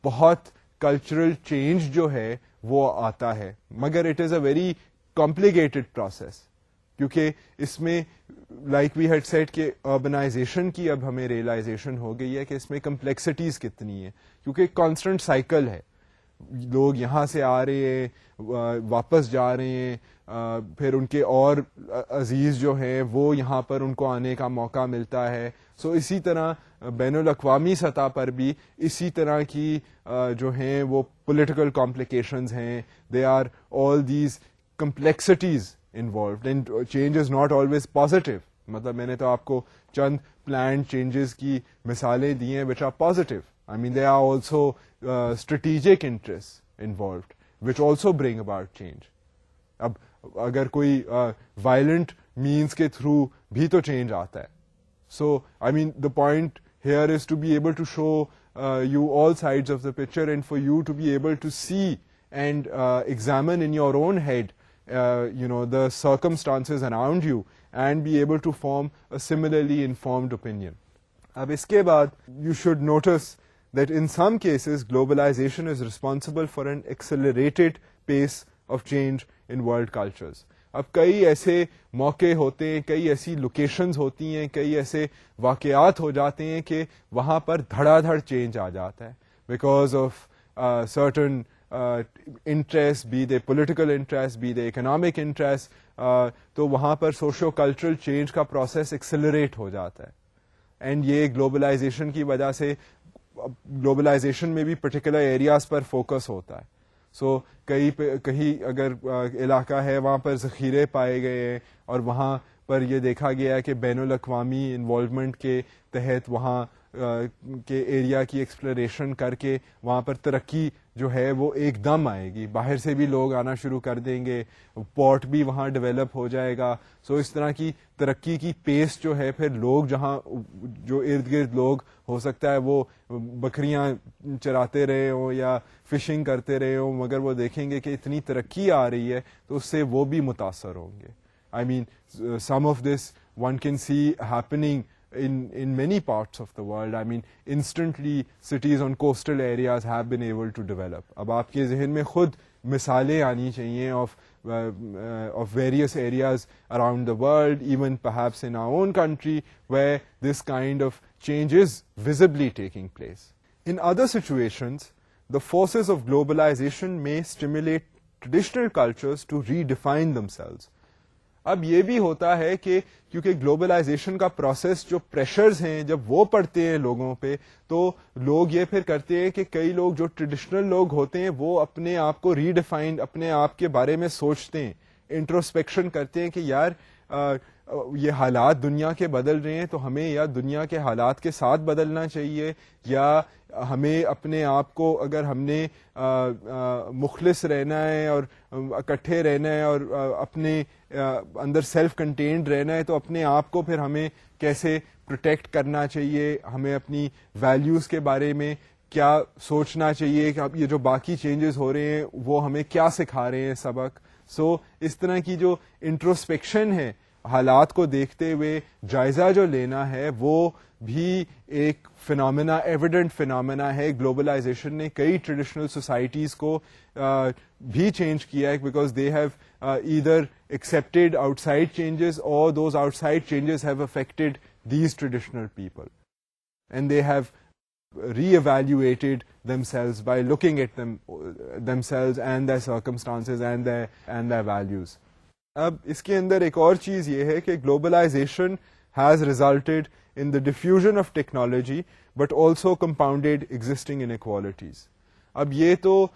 بہت کلچرل چینج جو ہے وہ آتا ہے. مگر it is a very complicated process, کیونکہ اس میں لائک وی ہیڈ سیڈ کہ اربنائزیشن کی اب ہمیں ریئلائزیشن ہو گئی ہے کہ اس میں کمپلیکسٹیز کتنی ہیں, کیونکہ ایک کانسٹنٹ سائیکل ہے. لوگ یہاں سے آ رہے ہیں, واپس جا رہے ہیں, پھر ان کے اور عزیز جو ہیں وہ یہاں پر ان کو آنے کا موقع ملتا ہے. سو اسی طرح بین الاقوامی سطح پر بھی اسی طرح کی جو ہیں وہ پولیٹیکل کمپلیکیشنز ہیں. They are all these complexities involved, and change is not always positive. مطلب میں نے تو آپ کو چند planned changes کی مثالیں دی ہیں which are positive. I mean there are also strategic interests involved which also bring about change. اب اگر کوئی violent means کے through بھی تو change آتا ہے. So I mean the point here is to be able to show you all sides of the picture, and for you to be able to see and examine in your own head the circumstances around you and be able to form a similarly informed opinion. اب اس کے بعد you should notice that in some cases globalization is responsible for an accelerated pace of change in world cultures. اب کئی ایسے موقع ہوتے ہیں, کئی ایسی لوکیشنز ہوتی ہیں, کئی ایسے واقعات ہو جاتے ہیں کہ وہاں پر دھڑا دھڑ چینج آ جاتا ہے because of certain interest, be they political interest, be they economic interest, تو وہاں پر سوشو کلچرل چینج کا پروسیس ایکسلریٹ ہو جاتا ہے. اینڈ یہ گلوبلائزیشن کی وجہ سے گلوبلائزیشن میں بھی پرٹیکولر ایریاز پر فوکس ہوتا ہے. سو کہیں اگر علاقہ ہے وہاں پر ذخیرے پائے گئے ہیں اور وہاں پر یہ دیکھا گیا ہے کہ بین الاقوامی انوالومنٹ کے تحت وہاں کے ایریا کی ایکسپلوریشن کر کے وہاں پر ترقی جو ہے وہ ایک دم آئے گی, باہر سے بھی لوگ آنا شروع کر دیں گے, پورٹ بھی وہاں ڈیولپ ہو جائے گا. سو اس طرح کی ترقی کی پیس جو ہے, پھر لوگ جہاں جو ارد گرد لوگ ہو سکتا ہے وہ بکریاں چراتے رہے ہوں یا فشنگ کرتے رہے ہوں, مگر وہ دیکھیں گے کہ اتنی ترقی آ رہی ہے تو اس سے وہ بھی متاثر ہوں گے. I mean, some of this one can see happening in many parts of the world. I mean, instantly cities on coastal areas have been able to develop. اب آپ کے ذہن میں خود مثالیں آنی چاہیے of various areas around the world, even perhaps in our own country, where this kind of change is visibly taking place. In other situations, the forces of globalization may stimulate traditional cultures to redefine themselves. اب یہ بھی ہوتا ہے کہ کیونکہ گلوبلائزیشن کا پروسیس جو پریشرز ہیں جب وہ پڑتے ہیں لوگوں پہ, تو لوگ یہ پھر کرتے ہیں کہ کئی لوگ جو ٹریڈیشنل لوگ ہوتے ہیں وہ اپنے آپ کو ریڈیفائنڈ, اپنے آپ کے بارے میں سوچتے ہیں, انٹروسپیکشن کرتے ہیں کہ یار یہ حالات دنیا کے بدل رہے ہیں تو ہمیں یا دنیا کے حالات کے ساتھ بدلنا چاہیے, یا ہمیں اپنے آپ کو, اگر ہم نے مخلص رہنا ہے اور اکٹھے رہنا ہے اور اپنے اندر سیلف کنٹینڈ رہنا ہے تو اپنے آپ کو پھر ہمیں کیسے پروٹیکٹ کرنا چاہیے, ہمیں اپنی ویلیوز کے بارے میں کیا سوچنا چاہیے کہ اب یہ جو باقی چینجز ہو رہے ہیں وہ ہمیں کیا سکھا رہے ہیں سبق. سو اس طرح کی جو انٹروسپیکشن ہے, حالات کو دیکھتے ہوئے جائزہ جو لینا ہے, وہ بھی ایک فنامنا, ایویڈنٹ فنامنا ہے. گلوبلائزیشن نے کئی ٹریڈیشنل سوسائٹیز کو بھی چینج کیا ہے, because they have either accepted outside changes اور those outside changes have affected these traditional people, and they have re-evaluated themselves by looking at themselves and their circumstances and their values. اب اس کے اندر ایک اور چیز یہ ہے کہ globalization has resulted in the diffusion of technology but also compounded existing inequalities. اب یہ تو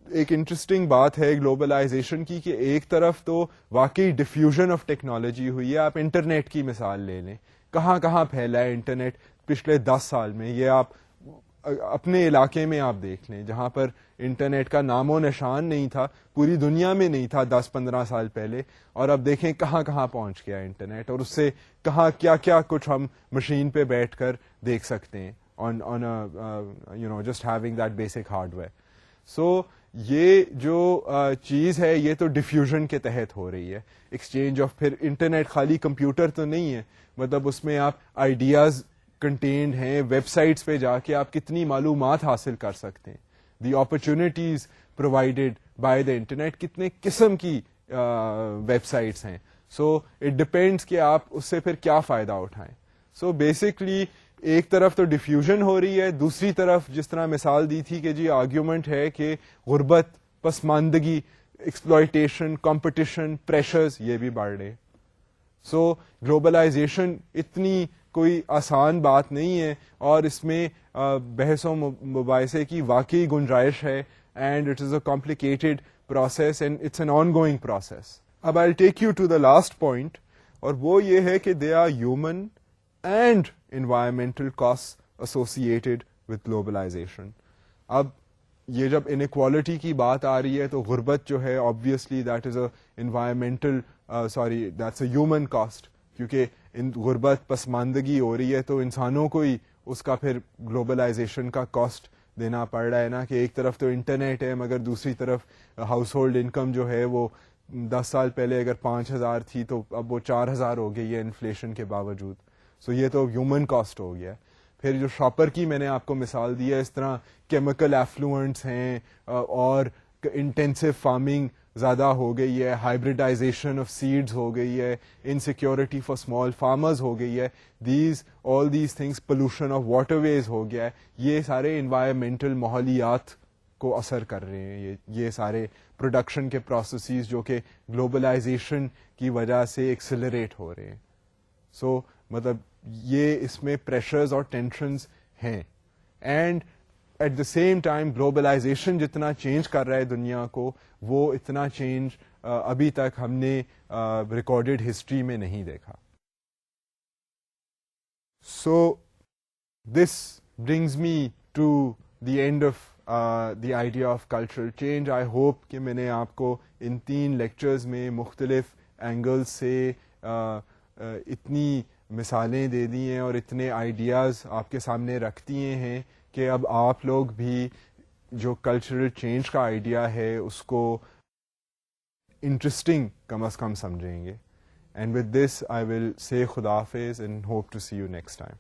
ایک انٹرسٹنگ بات ہے گلوبلائزیشن کی کہ ایک طرف تو واقعی ڈیفیوژن آف ٹیکنالوجی ہوئی ہے. آپ انٹرنیٹ کی مثال لے لیں, کہاں کہاں پھیلا ہے انٹرنیٹ پچھلے 10 سال میں. یہ آپ اپنے علاقے میں آپ دیکھ لیں جہاں پر انٹرنیٹ کا نام و نشان نہیں تھا, پوری دنیا میں نہیں تھا 10-15 سال پہلے, اور اب دیکھیں کہاں کہاں پہنچ گیا انٹرنیٹ, اور اس سے کہاں کیا کیا کچھ ہم مشین پہ بیٹھ کر دیکھ سکتے ہیں on just having that basic hardware. So یہ جو چیز ہے یہ تو ڈیفیوژن کے تحت ہو رہی ہے. ایکسچینج آف, پھر انٹرنیٹ خالی کمپیوٹر تو نہیں ہے, مطلب اس میں آپ آئیڈیاز کنٹینڈ ہیں, ویب سائٹس پہ جا کے آپ کتنی معلومات حاصل کر سکتے ہیں. The opportunities provided by the internet, کتنے قسم کی ویب سائٹس ہیں. سو اٹ ڈپینڈس کہ آپ اس سے پھر کیا فائدہ اٹھائیں. سو بیسکلی ایک طرف تو ڈیفیوژن ہو رہی ہے, دوسری طرف جس طرح مثال دی تھی کہ جی آرگیومنٹ ہے کہ غربت, پسماندگی, ایکسپلائٹیشن, کمپٹیشن, پریشرز یہ بھی بڑھ رہے. سو گلوبلائزیشن اتنی کوئی آسان بات نہیں ہے, اور اس میں بحث و مباحثے کی واقعی گنجائش ہے, and it is a complicated process and it's an ongoing process. اب I take you to the last point, اور وہ یہ ہے کہ they are human and environmental cost associated with globalisation. اب یہ جب انیکوالٹی کی بات آ رہی ہے تو غربت جو ہے obviously that is a environmental that's a human cost, کیونکہ غربت, پسماندگی ہو رہی ہے تو انسانوں کو ہی اس کا پھر گلوبلائزیشن کا کاسٹ دینا پڑ رہا ہے نا, کہ ایک طرف تو انٹرنیٹ ہے مگر دوسری طرف ہاؤس ہولڈ انکم جو ہے وہ 10 سال پہلے اگر 5,000 تھی تو اب وہ 4,000 ہو گئی ہے انفلیشن کے باوجود. سو یہ تو ہیومن کاسٹ ہو گیا. پھر جو شاپر کی میں نے آپ کو مثال دی ہے, اس طرح کیمیکل ایفلوئنٹس ہیں اور انٹینسو فارمنگ زیادہ ہو گئی ہے, ہائبریڈائزیشن آف سیڈز ہو گئی ہے, انسیکیورٹی فار اسمال فارمرز ہو گئی ہے, all these things, pollution of waterways ہو گیا ہے. یہ سارے انوائرمنٹل ماحولیات کو اثر کر رہے ہیں. یہ سارے پروڈکشن کے پروسیسز جو کہ گلوبلائزیشن کی وجہ سے ایکسلریٹ ہو رہے ہیں. سو مطلب یہ اس میں پریشرز اور ٹینشنز ہیں, and at the same time globalization جتنا چینج کر رہا ہے دنیا کو, وہ اتنا چینج ابھی تک ہم نے ریکارڈڈ ہسٹری میں نہیں دیکھا. سو This brings me to the end of the idea of cultural change. I hope کہ میں نے آپ کو ان 3 لیکچرز میں مختلف اینگلز سے اتنی مثالیں دے دی ہیں اور اتنے آئیڈیاز آپ کے سامنے رکھ دیے ہیں کہ اب آپ لوگ بھی جو کلچرل چینج کا آئیڈیا ہے اس کو انٹرسٹنگ کم از کم سمجھیں گے. اینڈ ود دس آئی ول سے خدا حافظ and hope to see you next time.